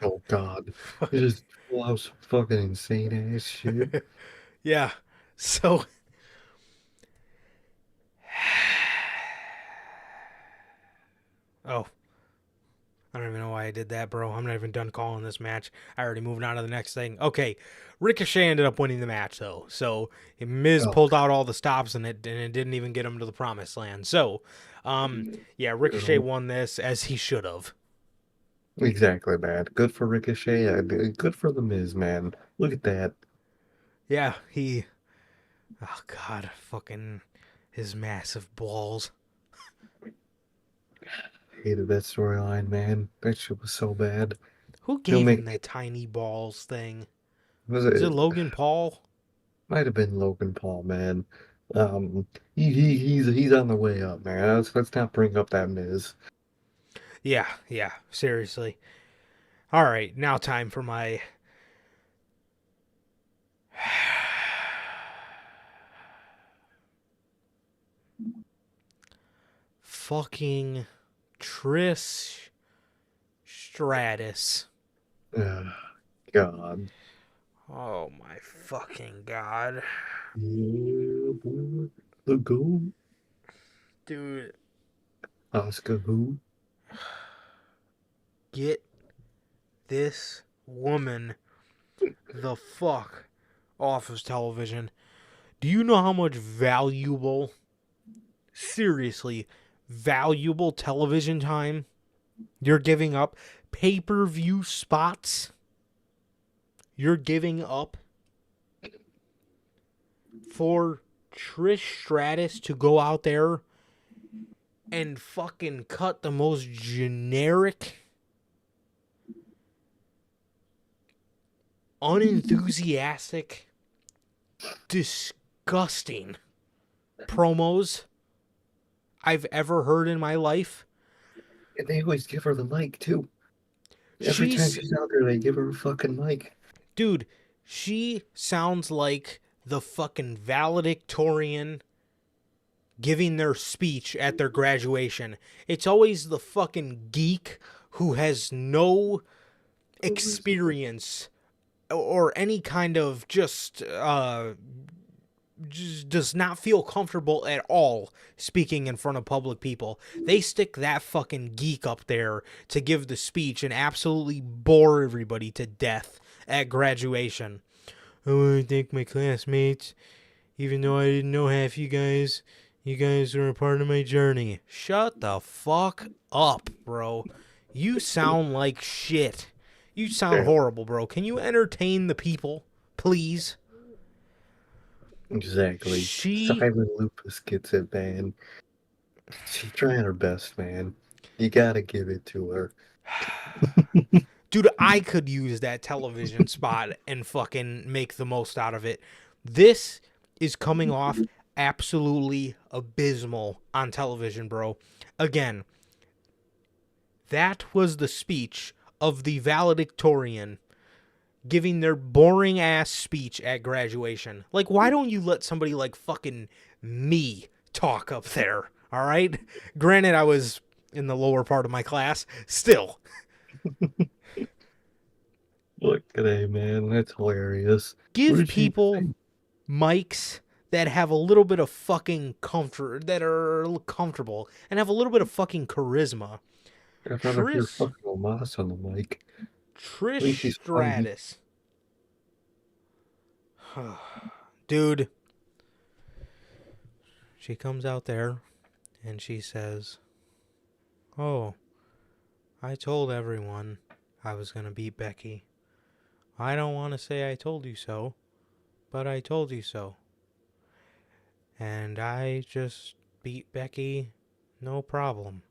Oh God, it just pull out some fucking insane ass shit. Yeah. So oh, I don't even know why I did that, bro. I'm not even done calling this match. I already moved on to the next thing. Okay. Ricochet ended up winning the match though. So Miz Oh, pulled out all the stops and it didn't even get him to the promised land. So yeah, Ricochet won this as he should have. exactly, man. Good for Ricochet. Good for the Miz, man. Look at that. Yeah, he oh god, fucking his massive balls. Hated that storyline, man. That shit was so bad. Who He'll gave him make that tiny balls thing? was Was it it Logan Paul? might have been Logan Paul, man. Um, he's on the way up, man. Let's not bring up that Miz. Yeah, yeah, seriously. All right, now time for my fucking Trish Stratus. Ugh, God. Oh my fucking god. Yeah, boy. The goat. Dude, Oscar who? get this woman the fuck off of television. Do you know how much seriously valuable television time you're giving up, pay-per-view spots you're giving up for Trish Stratus to go out there and fucking cut the most generic, unenthusiastic, disgusting promos I've ever heard in my life. And they always give her the mic, too. Every time she's out there, they give her a fucking mic. Dude, she sounds like the fucking valedictorian giving their speech at their graduation. It's always the fucking geek who has no experience or any kind of just does not feel comfortable at all speaking in front of public people. They stick that fucking geek up there to give the speech and absolutely bore everybody to death at graduation. I want to thank my classmates, even though I didn't know half you guys. You guys were a part of my journey. Shut the fuck up, bro. You sound like shit. You sound horrible, bro. Can you entertain the people, please? Exactly. Silent Lupus gets it, man. She's trying her best, man. You gotta give it to her. Dude, I could use that television spot and fucking make the most out of it. This is coming off absolutely abysmal on television, bro. Again, that was the speech of the valedictorian giving their boring ass speech at graduation. Like, why don't you let somebody like fucking me talk up there? All right. Granted, I was in the lower part of my class. Still. Look at that, man. That's hilarious. Give people mics that have a little bit of fucking comfort, that are comfortable, and have a little bit of fucking charisma. I'd rather hear fucking Moss on the mic. Trish Stratus. Dude. She comes out there and she says, "Oh, I told everyone I was going to beat Becky. I don't want to say I told you so, but I told you so. And I just beat Becky, no problem.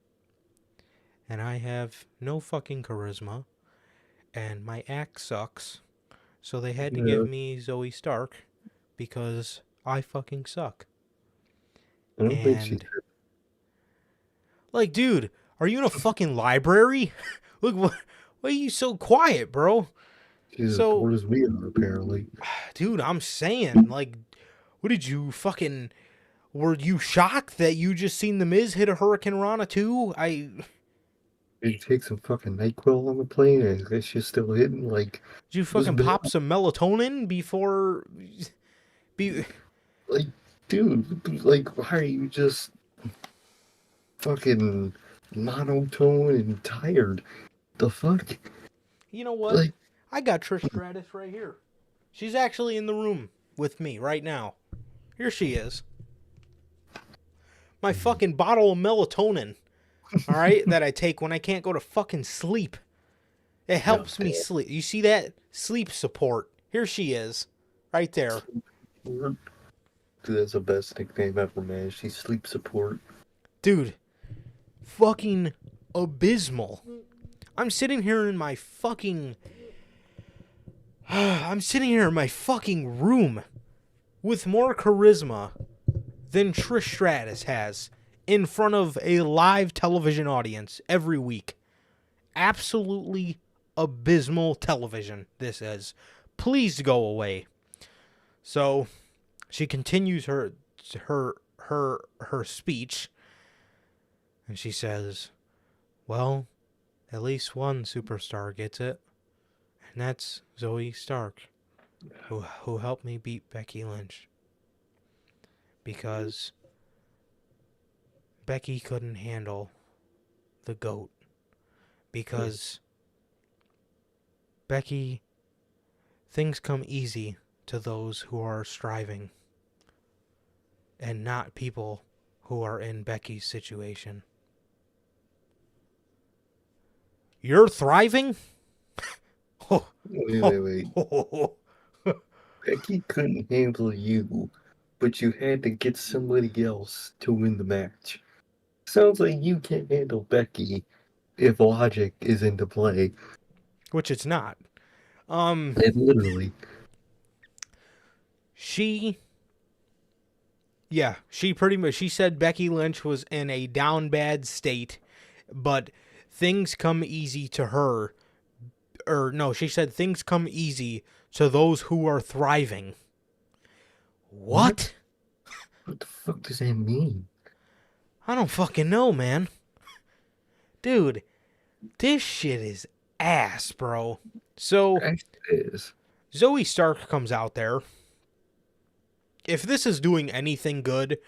And I have no fucking charisma. And my act sucks. So they had to give me Zoe Stark because I fucking suck." I don't think she did. Like, dude, are you in a fucking library? Look, why are you so quiet, bro? She's as bored as we are, apparently. Dude, I'm saying, like, what did you fucking... Were you shocked that you just seen The Miz hit a Hurricane Rana too? Did you take some fucking NyQuil on the plane? I guess she's still hitting, like... Did you fucking pop some melatonin before... Like, dude, like, why are you just... fucking monotone and tired? The fuck? You know what? Like, I got Trish Stratus right here. She's actually in the room with me right now. Here she is. My fucking bottle of melatonin. Alright? That I take when I can't go to fucking sleep. It helps me sleep. You see that? Sleep support. Here she is. Right there. Dude, that's the best nickname ever, man. She's sleep support. Dude. Fucking abysmal. I'm sitting here in my fucking room with more charisma than Trish Stratus has in front of a live television audience every week. Absolutely abysmal television this is. Please go away. So she continues her speech and she says, "Well, at least one superstar gets it, and that's Zoe Stark, who helped me beat Becky Lynch. Because Becky couldn't handle the GOAT. Because Becky, things come easy to those who are striving, and not people who are in Becky's situation. You're thriving? Oh, Wait. Becky couldn't handle you, but you had to get somebody else to win the match. Sounds like you can't handle Becky if logic is into play. Which it's not. And literally. She pretty much, she said Becky Lynch was in a down bad state, but things come easy to her. Or no, she said things come easy to those who are thriving. What? What the fuck does that mean? I don't fucking know, man. Dude, this shit is ass, bro. So, It is. Zoe Stark comes out there. If this is doing anything good,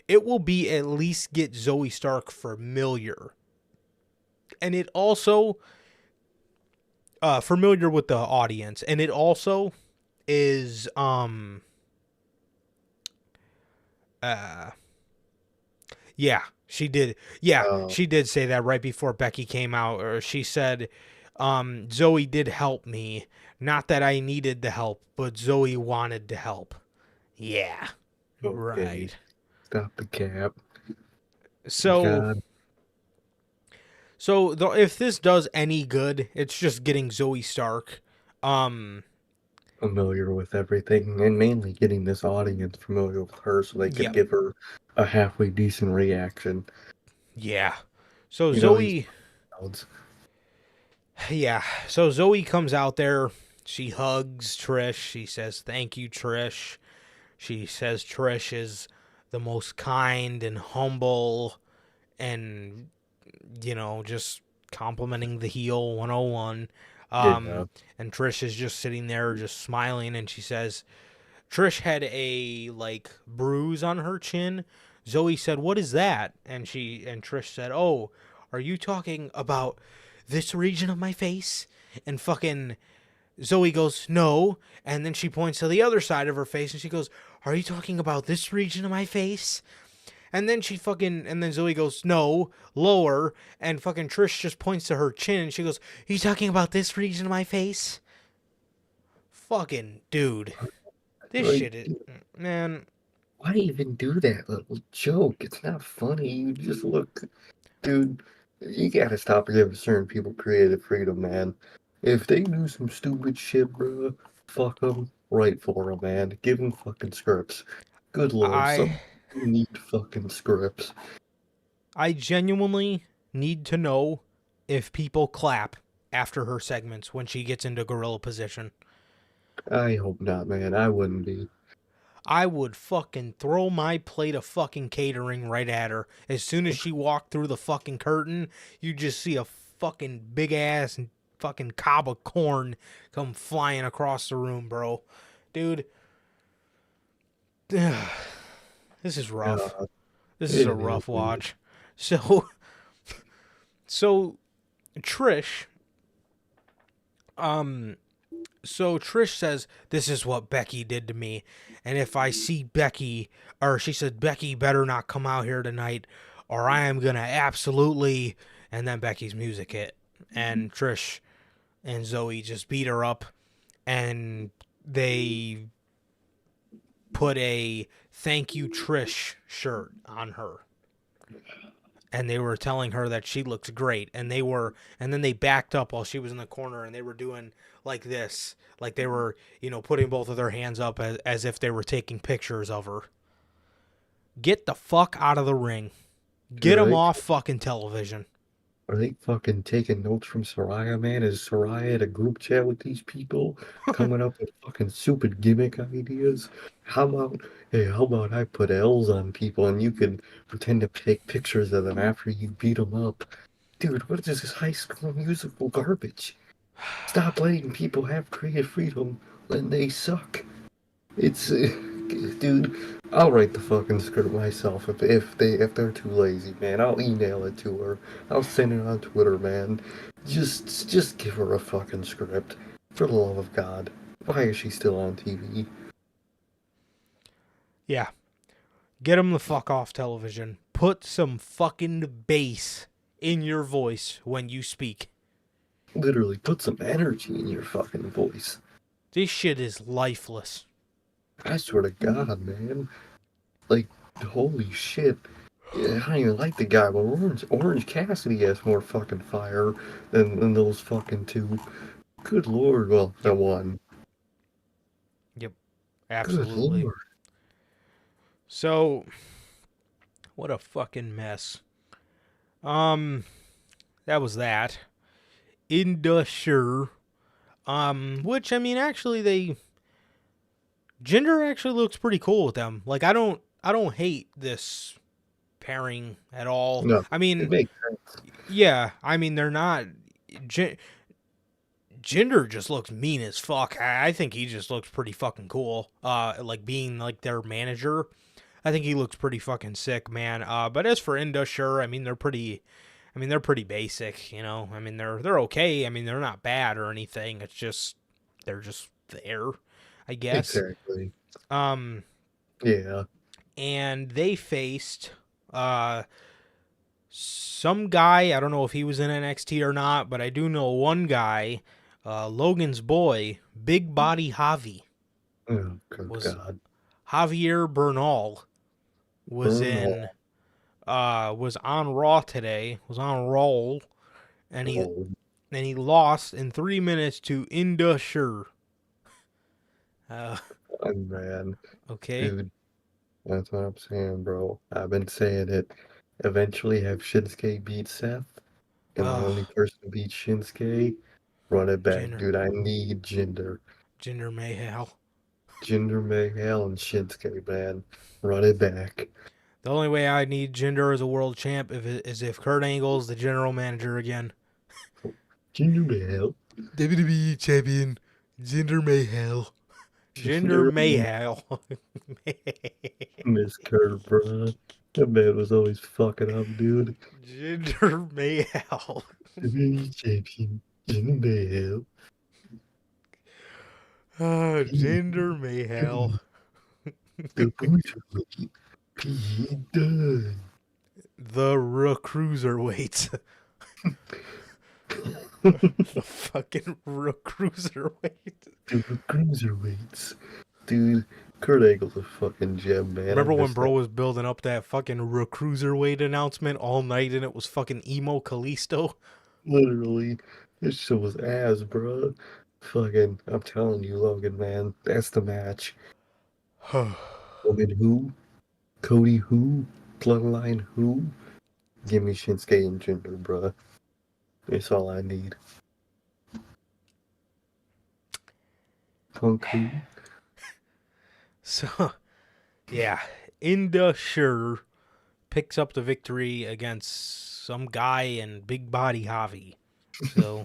it will be at least get Zoe Stark familiar. And it also familiar with the audience. And it also is yeah, she did. Yeah, she did say that right before Becky came out. Or she said, Zoe did help me. Not that I needed the help, but Zoe wanted to help. Yeah. Okay. Right. Stop the cap. So, if this does any good, it's just getting Zoe Stark familiar with everything, and mainly getting this audience familiar with her so they could give her a halfway decent reaction. Yeah. So Zoe comes out there. She hugs Trish. She says, "Thank you, Trish." She says Trish is the most kind and humble and, just complimenting the heel 101. And Trish is just sitting there just smiling, and she says Trish had a bruise on her chin. Zoe said, "What is that?" And Trish said, "Oh, are you talking about this region of my face?" And fucking Zoe goes, "No." And then she points to the other side of her face and she goes, "Are you talking about this region of my face?" And then then Zoe goes, "No, lower." And fucking Trish just points to her chin and she goes, "Are you talking about this region of my face?" Fucking dude. This shit is, man. Why even do that little joke? It's not funny. You just look, dude. You gotta stop giving certain people creative freedom, man. If they do some stupid shit, bro, fuck them. Right for them, man. Give them fucking scripts. Good lord, some need fucking scripts. I genuinely need to know if people clap after her segments when she gets into gorilla position. I hope not, man. I wouldn't be. I would fucking throw my plate of fucking catering right at her. As soon as she walked through the fucking curtain, you just see a fucking big ass fucking cob of corn come flying across the room, bro. Dude. This is rough. This is a rough watch. So Trish Trish says, "This is what Becky did to me. And if I see Becky," or she said, "Becky better not come out here tonight, or I am going to absolutely," and then Becky's music hit. And Trish and Zoe just beat her up, and they put a "Thank you, Trish" shirt on her. And they were telling her that she looks great, and then they backed up while she was in the corner, and they were doing like this, like they were, putting both of their hands up as if they were taking pictures of her. Get the fuck out of the ring. Get them off fucking television. Are they fucking taking notes from Soraya, man? Is Soraya at a group chat with these people coming up with fucking stupid gimmick ideas? How about I put L's on people and you can pretend to take pictures of them after you beat them up? Dude, what is this High School Musical garbage? Stop letting people have creative freedom when they suck. It's, dude, I'll write the fucking script myself if they're too lazy, man. I'll email it to her. I'll send it on Twitter, man. Just give her a fucking script. For the love of God. Why is she still on TV? Yeah. Get them the fuck off television. Put some fucking bass in your voice when you speak. Literally, put some energy in your fucking voice. This shit is lifeless. I swear to God, man. Like, holy shit. Yeah, I don't even like the guy, but Orange Cassidy has more fucking fire than those fucking two. Good lord. Well, that Yep. one. Yep. Good Absolutely. lord. So, what a fucking mess. That was that. Indusher. Which I mean, actually, Jinder actually looks pretty cool with them. Like, I don't hate this pairing at all. No, I it mean, makes sense. yeah, I mean they're not. Jinder just looks mean as fuck. I think he just looks pretty fucking cool. Like being like their manager, I think he looks pretty fucking sick, man. But as for Indusher, I mean they're pretty. I mean they're pretty basic, you know. I mean they're okay. I mean they're not bad or anything. It's just they're just there, I guess. Exactly. Um, Yeah. and they faced some guy. I don't know if he was in NXT or not, but I do know one guy, Logan's boy, Big Body Javi, Oh, good was God. Javier Bernal was Burn in all. was on Raw today, was on roll, and Oh, he lost in 3 minutes to Indusher. man. Okay. Dude, that's what I'm saying, bro. I've been saying it. Eventually have Shinsuke beat Seth, and the only person to beat Shinsuke, run it back, Jinder, dude. I need Jinder Mahal. Jinder Mahal and Shinsuke, man. Run it back. The only way I need Jinder as a world champ is if Kurt Angle's the general manager again. Jinder Mahal. WWE champion Jinder Mahal. Jinder Jinder Mahal. Miss Kurt, bro. That man was always fucking up, dude. Jinder Mahal. WWE champion Jinder Mahal. Jinder Mahal. The Bruiserweight. Pete Dunne. The Cruiserweights. The fucking Cruiserweight. The Cruiserweights. Dude, Kurt Angle's a fucking gem, man. Remember I when miss bro that. was building up that fucking Cruiserweight announcement all night and it was fucking emo Kalisto? Literally. This shit was ass, bro. Fucking, I'm telling you, Logan, man. That's the match. Logan who? Cody who? Bloodline who? Give me Shinsuke and Jinder, bruh. That's all I need. Punk who? So, yeah, Indusher picks up the victory against some guy in Big Body Javi. So,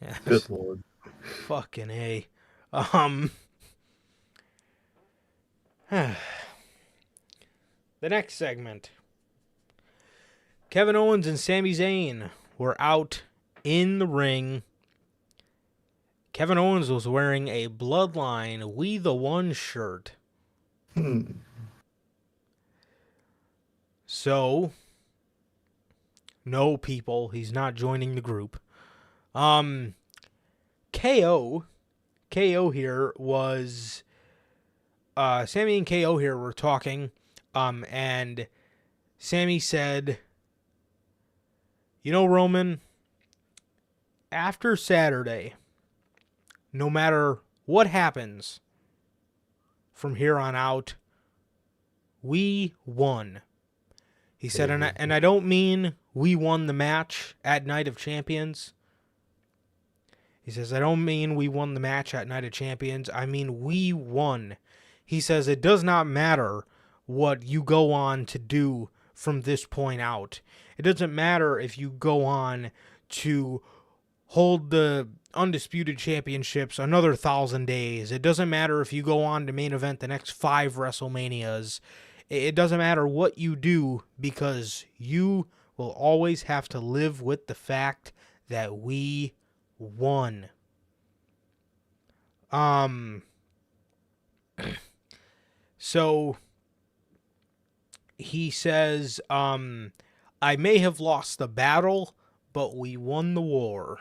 yeah, Good lord. fucking A. The next segment. Kevin Owens and Sami Zayn were out in the ring. Kevin Owens was wearing a Bloodline We the One shirt. So, no, people, he's not joining the group. KO here was Sammy and KO here were talking, and Sammy said, "You know, Roman, after Saturday, no matter what happens from here on out, we won." He said, and I don't mean we won the match at Night of Champions. He says, I don't mean we won the match at Night of Champions. I mean we won. He says, it does not matter what you go on to do from this point out. It doesn't matter if you go on to hold the Undisputed Championships another 1,000 days. It doesn't matter if you go on to main event the next 5 WrestleManias. It doesn't matter what you do, because you will always have to live with the fact that we won. So he says, I may have lost the battle, but we won the war.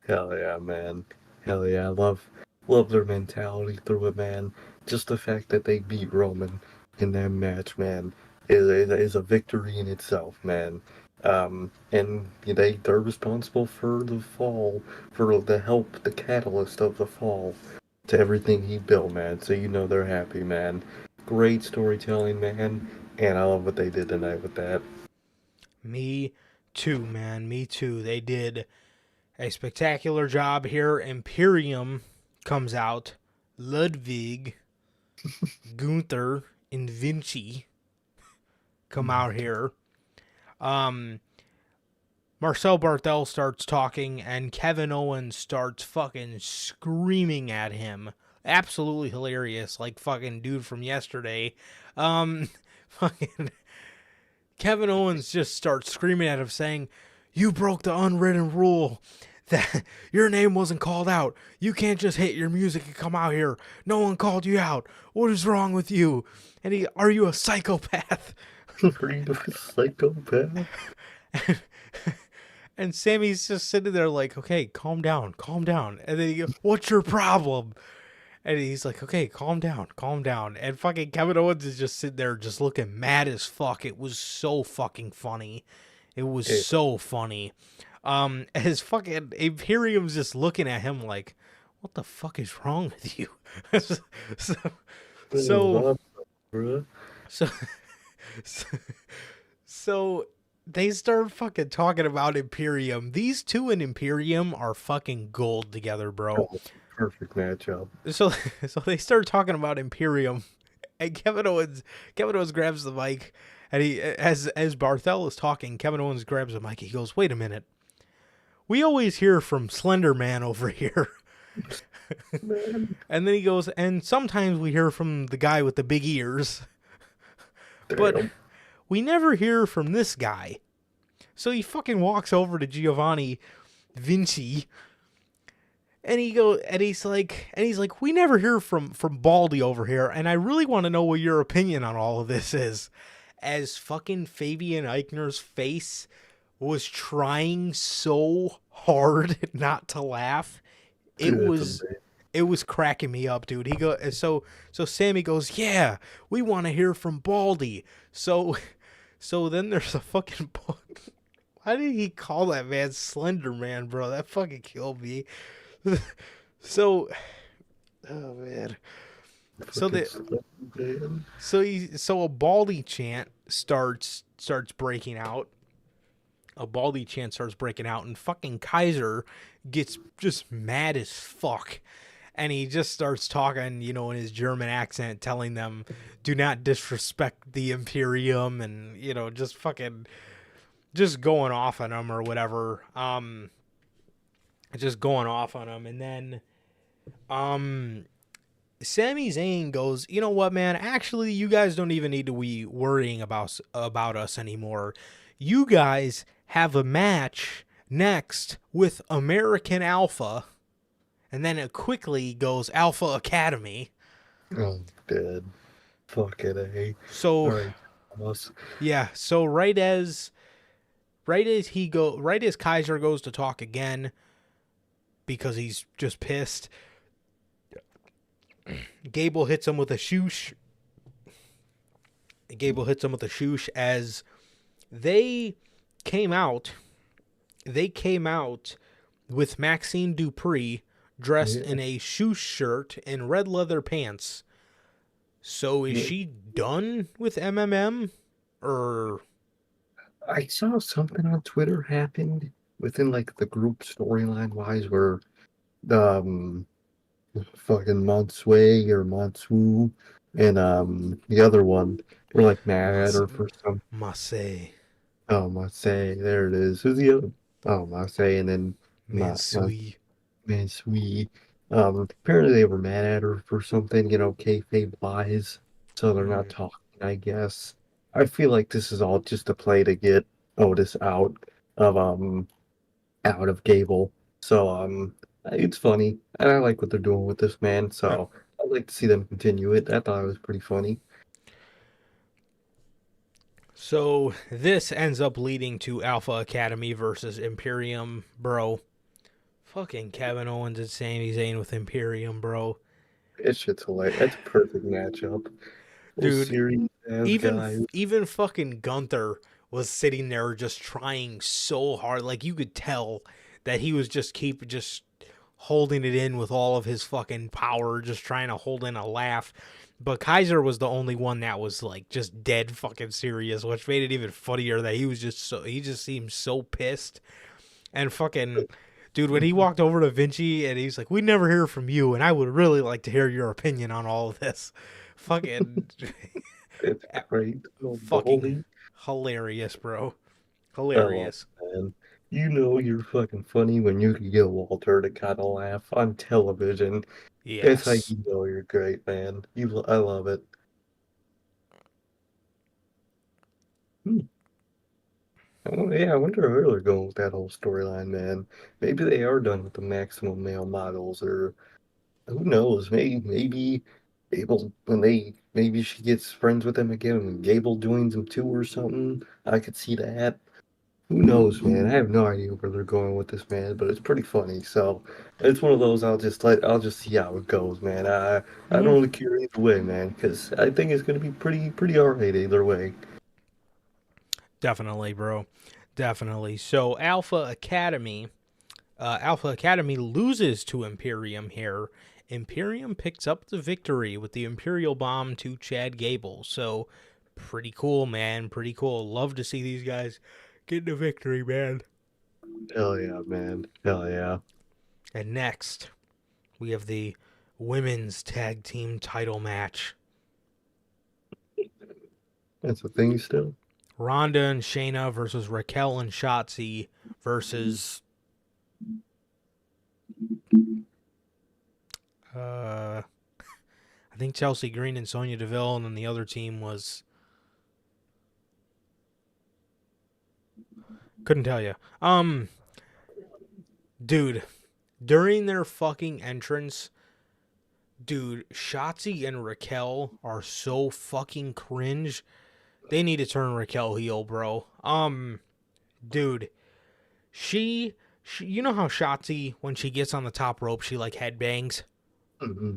Hell yeah, man. Hell yeah. I love their mentality through it, man. Just the fact that they beat Roman in that match, man, is a victory in itself, man. And they're responsible for the fall, for the help, the catalyst of the fall to everything he built, man. So you know they're happy, man. Great storytelling, man. And I love what they did tonight with that. Me too, man. Me too. They did a spectacular job here. Imperium comes out. Ludwig, Gunther, and Vinci come out here. Um, Marcel Barthel starts talking, and Kevin Owens starts fucking screaming at him. Absolutely hilarious, like fucking dude from yesterday. Fucking Kevin Owens just starts screaming at him, saying, "You broke the unwritten rule that your name wasn't called out. You can't just hit your music and come out here. No one called you out. What is wrong with you? And are you a psychopath?" Are you a psychopath? And Sammy's just sitting there like, "Okay, calm down, calm down." And then he goes, "What's your problem?" And he's like, "Okay, calm down, calm down." And fucking Kevin Owens is just sitting there just looking mad as fuck. It was so fucking funny. It was Hey, so funny. As fucking Imperium's just looking at him like, "What the fuck is wrong with you?" so, so, bruh. so, so, so they start fucking talking about Imperium. These two and Imperium are fucking gold together, bro. Oh, perfect matchup. So so they start talking about Imperium, and Kevin Owens grabs the mic, and he as Barthel is talking, Kevin Owens grabs the mic. He goes, "Wait a minute, we always hear from Slender Man over here." Man, And then he goes, "And sometimes we hear from the guy with the big ears, but damn. we never hear from this guy." So he fucking walks over to Giovanni Vinci, and he's like, "We never hear from Baldy over here, and I really want to know what your opinion on all of this is." As fucking Fabian Eichner's face was trying so hard not to laugh, it Dude, that's was amazing. it was cracking me up, dude. So Sammy goes, "Yeah, we want to hear from Baldy." So then there's a fucking why did he call that man Slender Man, bro? That fucking killed me. So, oh man. So Fucking the Slender Man. so a Baldy chant starts breaking out. A Baldy chant starts breaking out, and fucking Kaiser gets just mad as fuck. And he just starts talking, in his German accent, telling them, "Do not disrespect the Imperium," and just fucking just going off on them or whatever. Just going off on them, and then Sami Zayn goes, "You know what, man? Actually, you guys don't even need to be worrying about us anymore. You guys have a match next with American Alpha." And then it quickly goes Alpha Academy. Oh, dead. Fucking A. So Alright, Thomas. yeah, so right as Kaiser goes to talk again because he's just pissed, Gable hits him with a shoosh. As they came out. They came out with Maxine Dupree dressed Yeah. in a shoosh shirt and red leather pants. So is Yeah. she done with MMM? Or I saw something on Twitter happened within like the group storyline wise where um fucking Monsue or Monsu and the other one were like mad at her for some Masse Monsue, there it is. Who's the other? Oh, Monsue and then Ma Mansui? Mansui. Apparently they were mad at her for something, kayfabe wise, so they're not Mm, talking, I guess. I feel like this is all just a play to get Otis of out of Gable. So it's funny, and I like what they're doing with this man. yeah. So I'd like to see them continue it. I thought it was pretty funny. So this ends up leading to Alpha Academy versus Imperium, bro. Fucking Kevin Owens and Sami Zayn with Imperium, bro. It's shit's hilarious. That's a perfect matchup. Those Dude, serious ass guys. even fucking Gunther was sitting there just trying so hard. Like you could tell that he was just holding it in with all of his fucking power, just trying to hold in a laugh. But Kaiser was the only one that was like just dead fucking serious, which made it even funnier that he just seemed so pissed. And fucking dude, when he walked over to Vinci and he's like, "We never hear from you, and I would really like to hear your opinion on all of this." Fucking It's great. Oh, fucking Baldy. hilarious, bro. I love Hilarious. it, man. You know you're fucking funny when you can get Walter to kind of laugh on television. That's how you Yes. know you're great, man. I love it. Hmm. Yeah, I wonder where they're going with that whole storyline, man. Maybe they are done with the maximum male models, or who knows? Maybe Gable maybe she gets friends with him again and Gable joins him too or something. I could see that. Who knows, man? I have no idea where they're going with this, man, but it's pretty funny. So it's one of those I'll just see how it goes, man. I don't Hmm. really care either way, man, because I think it's gonna be pretty alright either way. Definitely, bro. Definitely. So Alpha Academy loses to Imperium here. Imperium picks up the victory with the Imperial Bomb to Chad Gable. So pretty cool, man. Pretty cool. Love to see these guys get the victory, man. Hell yeah, man. Hell yeah. And next, we have the women's tag team title match. That's a thing still. Ronda and Shayna versus Raquel and Shotzi versus I think Chelsea Green and Sonya Deville, and then the other team was couldn't tell you. Dude, during their fucking entrance, dude, Shotzi and Raquel are so fucking cringe. They need to turn Raquel heel, bro. Dude, she you know how Shotzi, when she gets on the top rope, she like headbangs? Hmm.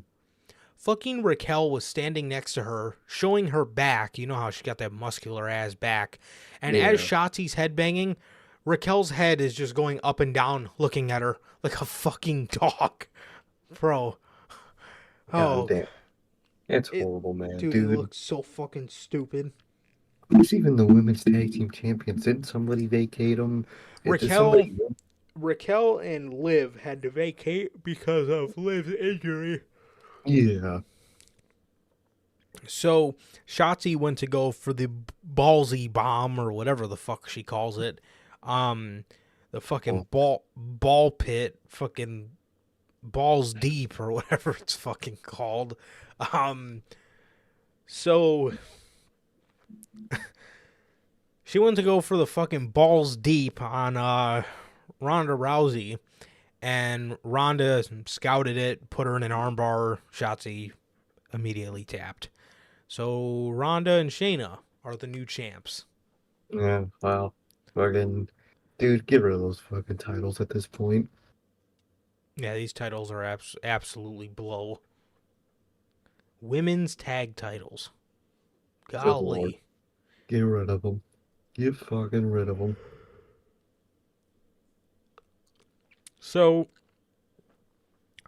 Fucking Raquel was standing next to her, showing her back. You know how she got that muscular ass back. And as Yeah. Shotzi's headbanging, Raquel's head is just going up and down, looking at her like a fucking dog. Bro. God Oh, damn. It's it, horrible, man. dude, it Dude, looks so fucking stupid. who's even the women's tag team champions? Didn't somebody vacate them? Did Raquel, somebody? Raquel and Liv had to vacate because of Liv's injury. Yeah. So Shotzi went to go for the ballsy bomb or whatever the fuck she calls it. Um, the fucking Well, ball pit, fucking balls deep or whatever it's fucking called. Um, so she went to go for the fucking balls deep on Ronda Rousey, and Ronda scouted it, put her in an armbar. Shotzi immediately tapped. So Ronda and Shayna are the new champs. yeah. Wow. Fucking, dude, get rid of those fucking titles at this point. Yeah, these titles are absolutely blow. Women's tag titles. Good lord. Golly. Get rid of them. Get fucking rid of them. So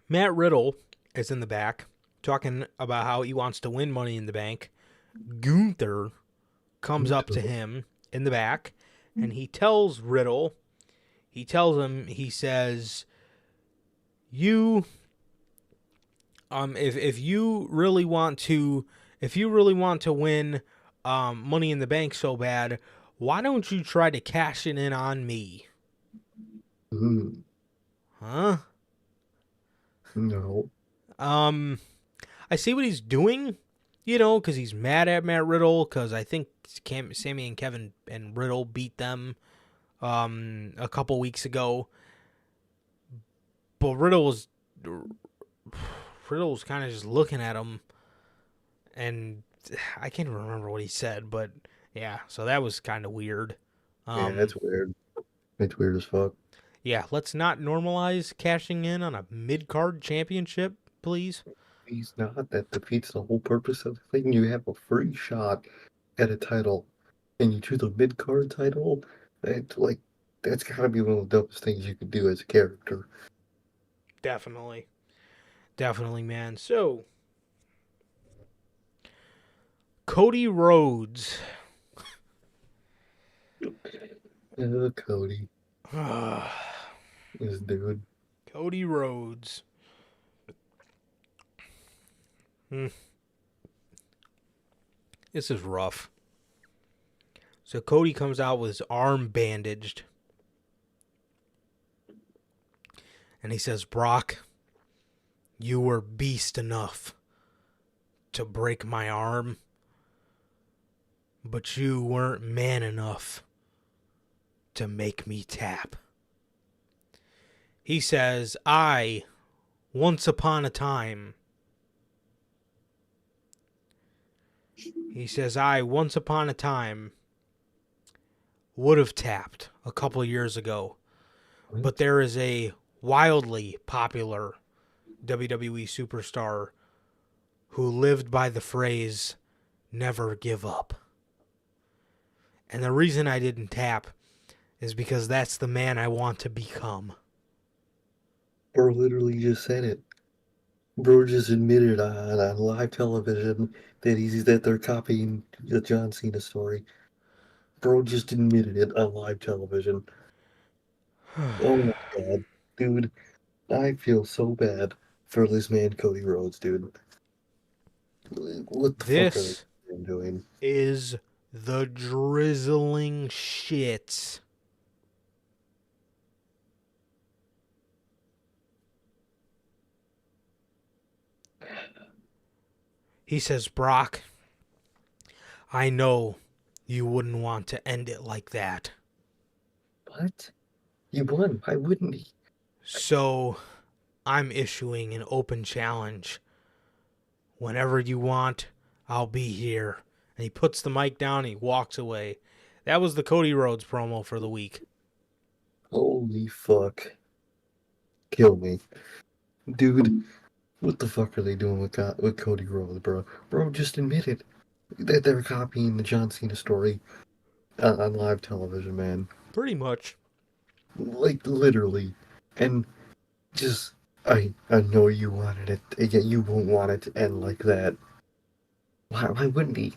Matt Riddle is in the back talking about how he wants to win Money in the Bank. Gunther comes up to him in the back and he tells Riddle, he says, you if you really want to win Money in the Bank so bad, why don't you try to cash it in on me? Mm, Huh? no. Um, I see what he's doing, because he's mad at Matt Riddle, because I think Sammy and Kevin and Riddle beat them a couple weeks ago. But Riddle was kind of just looking at him, and I can't even remember what he said, but yeah, so that was kind of weird. Yeah, Um, that's weird. It's weird as fuck. Yeah, let's not normalize cashing in on a mid-card championship, please. He's not. That defeats the whole purpose of the thing. You have a free shot at a title, and you choose a mid-card title. That's gotta be one of the dumbest things you could do as a character. Definitely. Definitely, man. So, Cody Rhodes. Cody, this dude. Cody Rhodes. This is rough. So Cody comes out with his arm bandaged. And he says, Brock, you were beast enough to break my arm, but you weren't man enough to make me tap. He says, once upon a time, would have tapped a couple years ago, but there is a wildly popular WWE superstar who lived by the phrase, never give up. And the reason I didn't tap is because that's the man I want to become. Bro literally just said it. Bro just admitted on live television that they're copying the John Cena story. Bro just admitted it on live television. Oh my god, dude, I feel so bad for this man Cody Rhodes, dude. What the fuck are This they doing? is the drizzling shit. He says, Brock, I know you wouldn't want to end it like that. What? You won. Why wouldn't he? So I'm issuing an open challenge. Whenever you want, I'll be here. And he puts the mic down and he walks away. That was the Cody Rhodes promo for the week. Holy fuck. Kill me. Dude, what the fuck are they doing with Cody Rhodes, bro? Bro just admitted that they're copying the John Cena story on live television, man. Pretty much. Like, literally. And just, I know you wanted it, yet you won't want it to end like that. Why wouldn't he?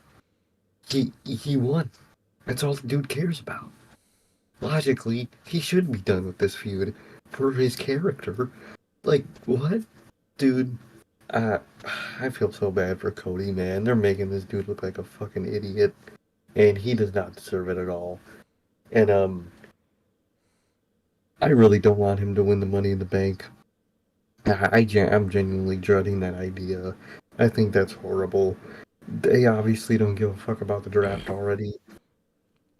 He won. That's all the dude cares about. Logically, he should be done with this feud for his character. Like, what? Dude, I feel so bad for Cody, man. They're making this dude look like a fucking idiot, and he does not deserve it at all. And, I really don't want him to win the Money in the Bank. I'm genuinely dreading that idea. I think that's horrible. They obviously don't give a fuck about the draft already.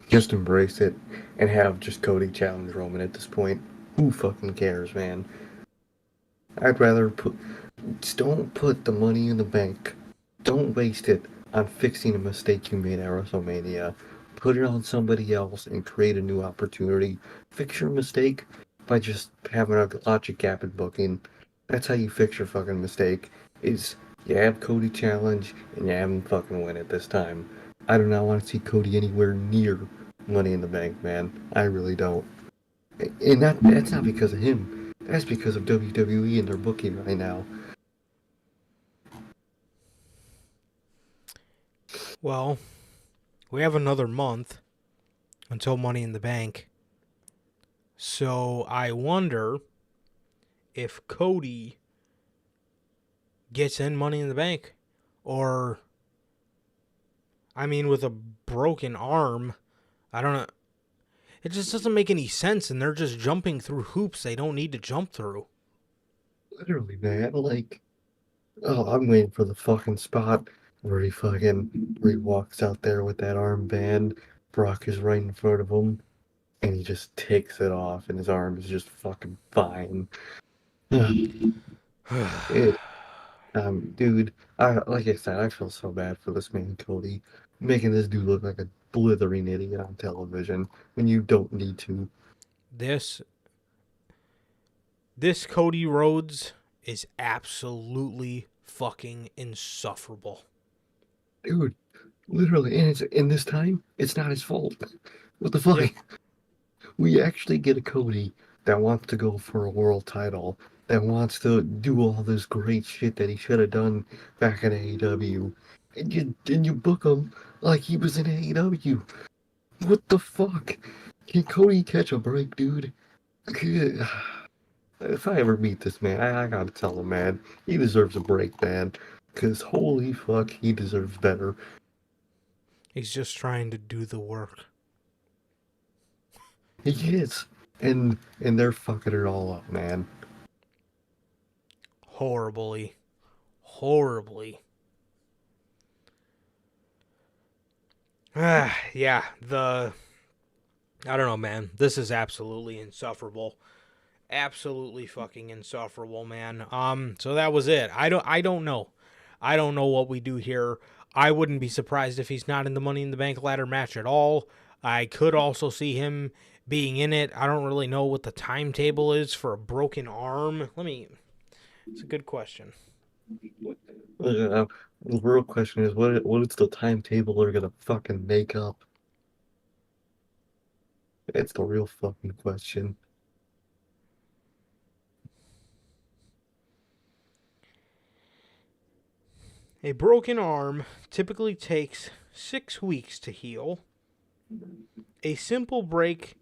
Just embrace it and have just Cody challenge Roman at this point. Who fucking cares, man? I'd rather just don't put the Money in the Bank. Don't waste it on fixing a mistake you made at WrestleMania. Put it on somebody else and create a new opportunity. Fix your mistake by just having a logic gap in booking. That's how you fix your fucking mistake. Is you have Cody challenge and you have him fucking win it this time. I do not want to see Cody anywhere near Money in the Bank, man. I really don't. And that's not because of him. That's because of WWE and their booking right now. Well, we have another month until Money in the Bank. So I wonder if Cody gets in Money in the Bank. Or, I mean, with a broken arm, I don't know. It just doesn't make any sense, and they're just jumping through hoops they don't need to jump through. Literally, man. Like, oh, I'm waiting for the fucking spot where he walks out there with that armband. Brock is right in front of him, and he just takes it off, and his arm is just fucking fine. it, dude, like I said, I feel so bad for this man Cody, making this dude look like a blithering idiot on television when you don't need to. This This Cody Rhodes is absolutely fucking insufferable. Dude, literally, and it's in this time, it's not his fault. What the fuck? Yeah. We actually get a Cody that wants to go for a world title, that wants to do all this great shit that he should have done back in AEW, and you book him like he was in AEW. What the fuck? Can Cody catch a break, dude? If I ever meet this man, I gotta tell him, man, he deserves a break, man. Cause holy fuck, he deserves better. He's just trying to do the work. He is. And they're fucking it all up, man. Horribly. Horribly. Yeah, I don't know, man. This is absolutely insufferable. Absolutely fucking insufferable, man. So that was it. I don't know. I don't know what we do here. I wouldn't be surprised if he's not in the Money in the Bank ladder match at all. I could also see him being in it. I don't really know what the timetable is for a broken arm. It's a good question. The real question is, what is the timetable they're gonna fucking make up? It's the real fucking question. A broken arm typically takes 6 weeks to heal. A simple break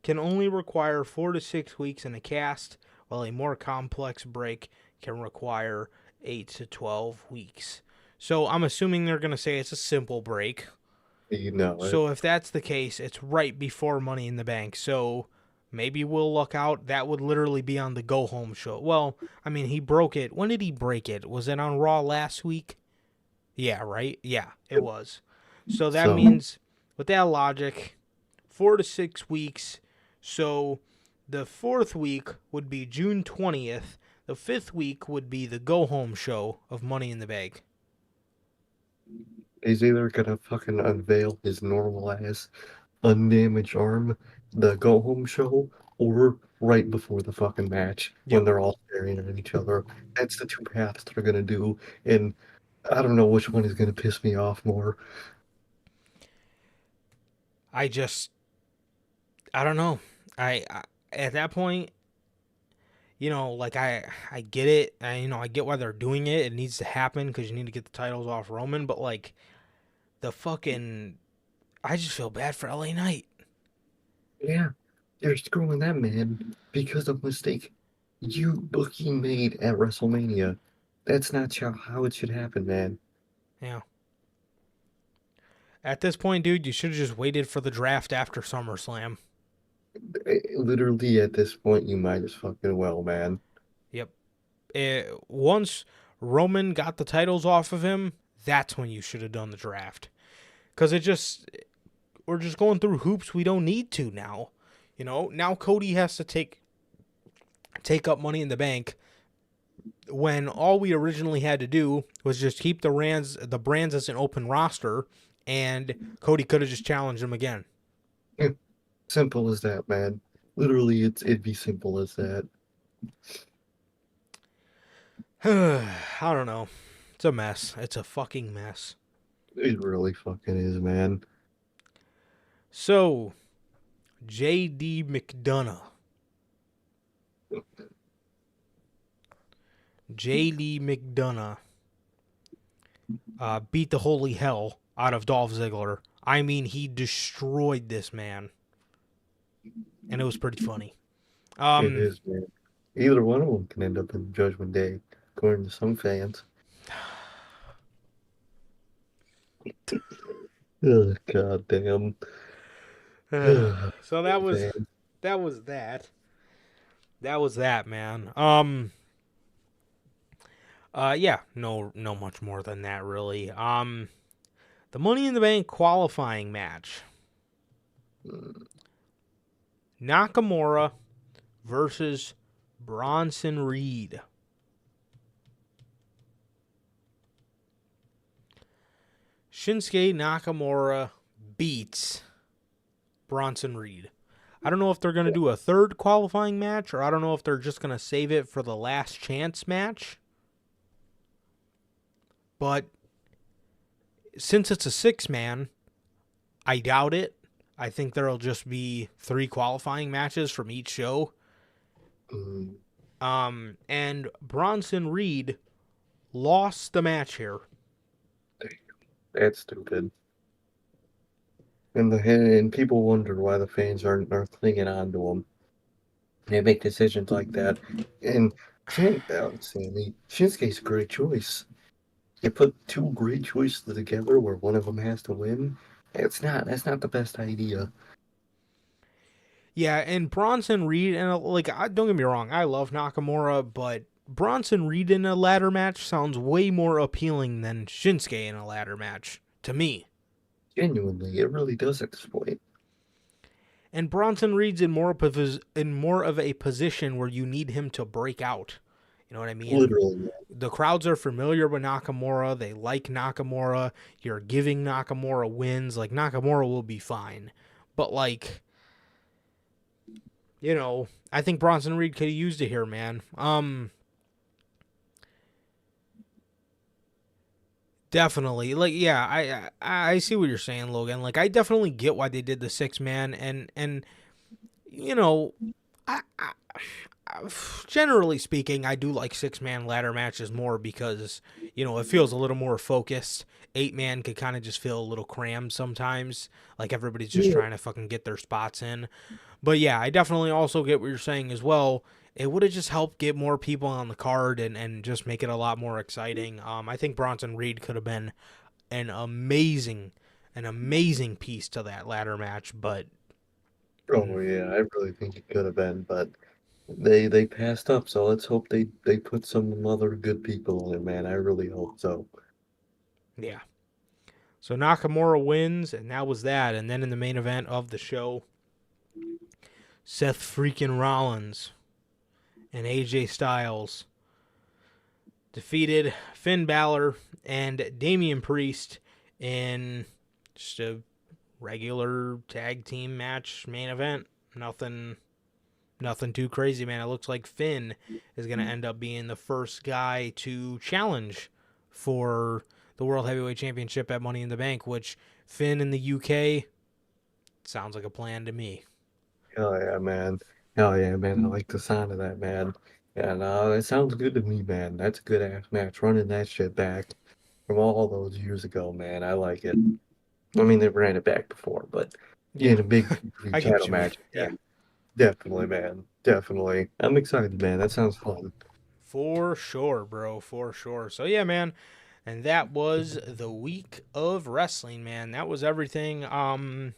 can only require 4 to 6 weeks in a cast, while a more complex break can require 8 to 12 weeks. So I'm assuming they're going to say it's a simple break. You know it. So if that's the case, it's right before Money in the Bank. So maybe we'll look out. That would literally be on the Go Home show. Well, I mean, he broke it. When did he break it? Was it on Raw last week? Yeah, right? Yeah, it was. So that means, with that logic, 4 to 6 weeks. So the 4th week would be June 20th. The 5th week would be the Go Home show of Money in the Bank. He's either gonna fucking unveil his normal ass, undamaged arm, the go home show, or right before the fucking match when Yep. they're all staring at each other. That's the two paths they're gonna do, and I don't know which one is gonna piss me off more. I don't know. I at that point, like I get it. I get why they're doing it. It needs to happen because you need to get the titles off Roman. But like the fucking, I just feel bad for LA Knight. Yeah, they're screwing that man because of a mistake you booking made at WrestleMania. That's not how it should happen, man. Yeah. At this point, dude, you should have just waited for the draft after SummerSlam. Literally, at this point, you might as fucking well, man. Yep. Once Roman got the titles off of him, that's when you should have done the draft. Because we're just going through hoops we don't need to now. Now Cody has to take up Money in the Bank when all we originally had to do was just keep the brands as an open roster, and Cody could have just challenged him again. Simple as that, man. Literally, it'd be simple as that. I don't know. It's a mess. It's a fucking mess. It really fucking is, man. So, J.D. McDonough. J.D. McDonough beat the holy hell out of Dolph Ziggler. I mean, he destroyed this man. And it was pretty funny. It is, man. Either one of them can end up in Judgment Day, according to some fans. Oh, God damn. So that was Man. that. That was that, man. Yeah, no much more than that, really. The Money in the Bank qualifying match. Nakamura versus Bronson Reed. Shinsuke Nakamura beats Bronson Reed. I don't know if they're going to do a third qualifying match, or I don't know if they're just going to save it for the last chance match. But since it's a 6-man, I doubt it. I think there'll just be 3 qualifying matches from each show. And Bronson Reed lost the match here. That's stupid. And people wonder why the fans aren't clinging on to him. They make decisions like that. And Sammy, Shinsuke's a great choice. You put 2 great choices together where one of them has to win. That's not the best idea. Yeah, and Bronson Reed, and don't get me wrong, I love Nakamura, but Bronson Reed in a ladder match sounds way more appealing than Shinsuke in a ladder match to me. Genuinely, it really does at this point. And Bronson Reed's in more of a position where you need him to break out. You know what I mean? Literally. The crowds are familiar with Nakamura. They like Nakamura. You're giving Nakamura wins. Like, Nakamura will be fine. But, like, you know, I think Bronson Reed could have used it here, man. Definitely. Like, yeah, I see what you're saying, Logan. Like, I definitely get why they did the 6-man, and you know, I generally speaking, I do like 6-man ladder matches more because, you know, it feels a little more focused. 8-man could kind of just feel a little crammed sometimes. Like, everybody's just trying to fucking get their spots in. But yeah, I definitely also get what you're saying as well. It would have just helped get more people on the card and just make it a lot more exciting. I think Bronson Reed could have been an amazing piece to that ladder match, but Oh yeah, I really think it could have been, but they passed up. So let's hope they put some other good people in, man. I really hope so. yeah. So Nakamura wins, and that was that. And then in the main event of the show, Seth freaking Rollins and AJ Styles defeated Finn Balor and Damian Priest in just a regular tag team match main event. Nothing too crazy, man. It looks like Finn is going to end up being the first guy to challenge for the World Heavyweight Championship at Money in the Bank, which Finn in the UK sounds like a plan to me. Hell yeah, man. Hell yeah, man. I like the sound of that, man. And it sounds good to me, man. That's a good ass match. Running that shit back from all those years ago, man. I like it. I mean, they ran it back before, but Yeah, a big I get what title you mean. match. Yeah, Definitely, man. Definitely. I'm excited, man. That sounds fun. for sure, bro. For sure. So yeah, man. And that was the week of wrestling, man. That was everything.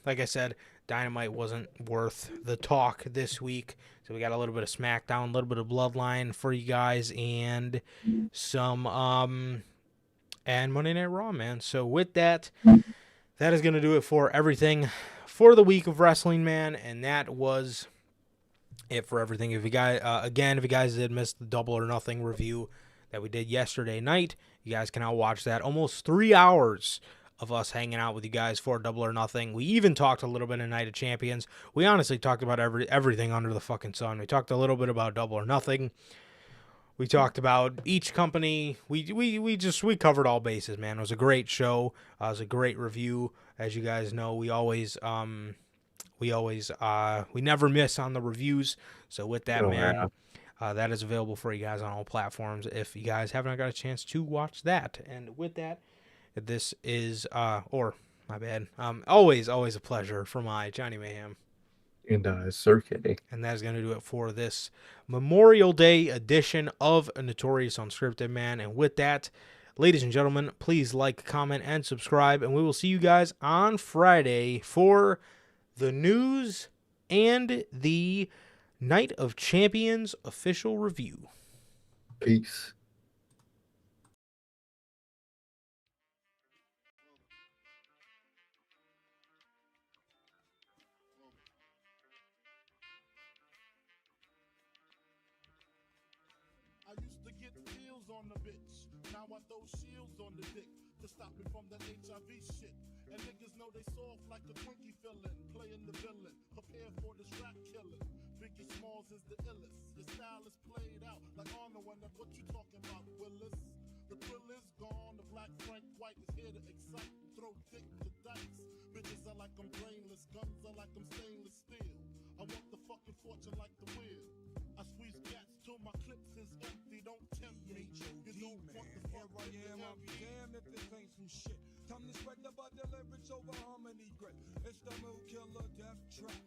Like I said, Dynamite wasn't worth the talk this week. So we got a little bit of SmackDown, a little bit of Bloodline for you guys, and some and Monday Night Raw, man. So with that, that is gonna do it for everything for the week of wrestling, man. And that was it for everything. If you guys if you guys did miss the Double or Nothing review that we did yesterday night, you guys can now watch that. Almost 3 hours of us hanging out with you guys for Double or Nothing. We even talked a little bit of Night of Champions. We honestly talked about everything under the fucking sun. We talked a little bit about Double or Nothing. We talked about each company. We covered all bases, man. It was a great show. It was a great review. As you guys know, we never miss on the reviews. So with that, man, that is available for you guys on all platforms if you guys haven't got a chance to watch that. And with that, this is my bad. Always a pleasure for my Johnny Mayhem. And Sir K. And that is going to do it for this Memorial Day edition of Notorious Unscripted, man. And with that, ladies and gentlemen, please like, comment, and subscribe. And we will see you guys on Friday for the news and the Night of Champions official review. Peace. I used to get pills on the bitch. Now I throw shields on the dick to stop me from that HIV shit. And niggas know they soft like a Twinkie feeling. Playing the villain, prepare for distraction. yours is the illest. Your style is played out like on the one that what you talking about, Willis. The thrill is gone, the black Frank White is here to excite. Throw dick to dice. Bitches are like I'm brainless, guns are like I'm stainless steel. I want the fucking fortune like the wheel. I squeeze cats till my clips is empty. Don't tempt me. You don't want the fuck with Here I am, I'll be damned if this ain't some shit. Time to spread the butter lyrics over harmony grit. It's the Mood Killer Death Trap.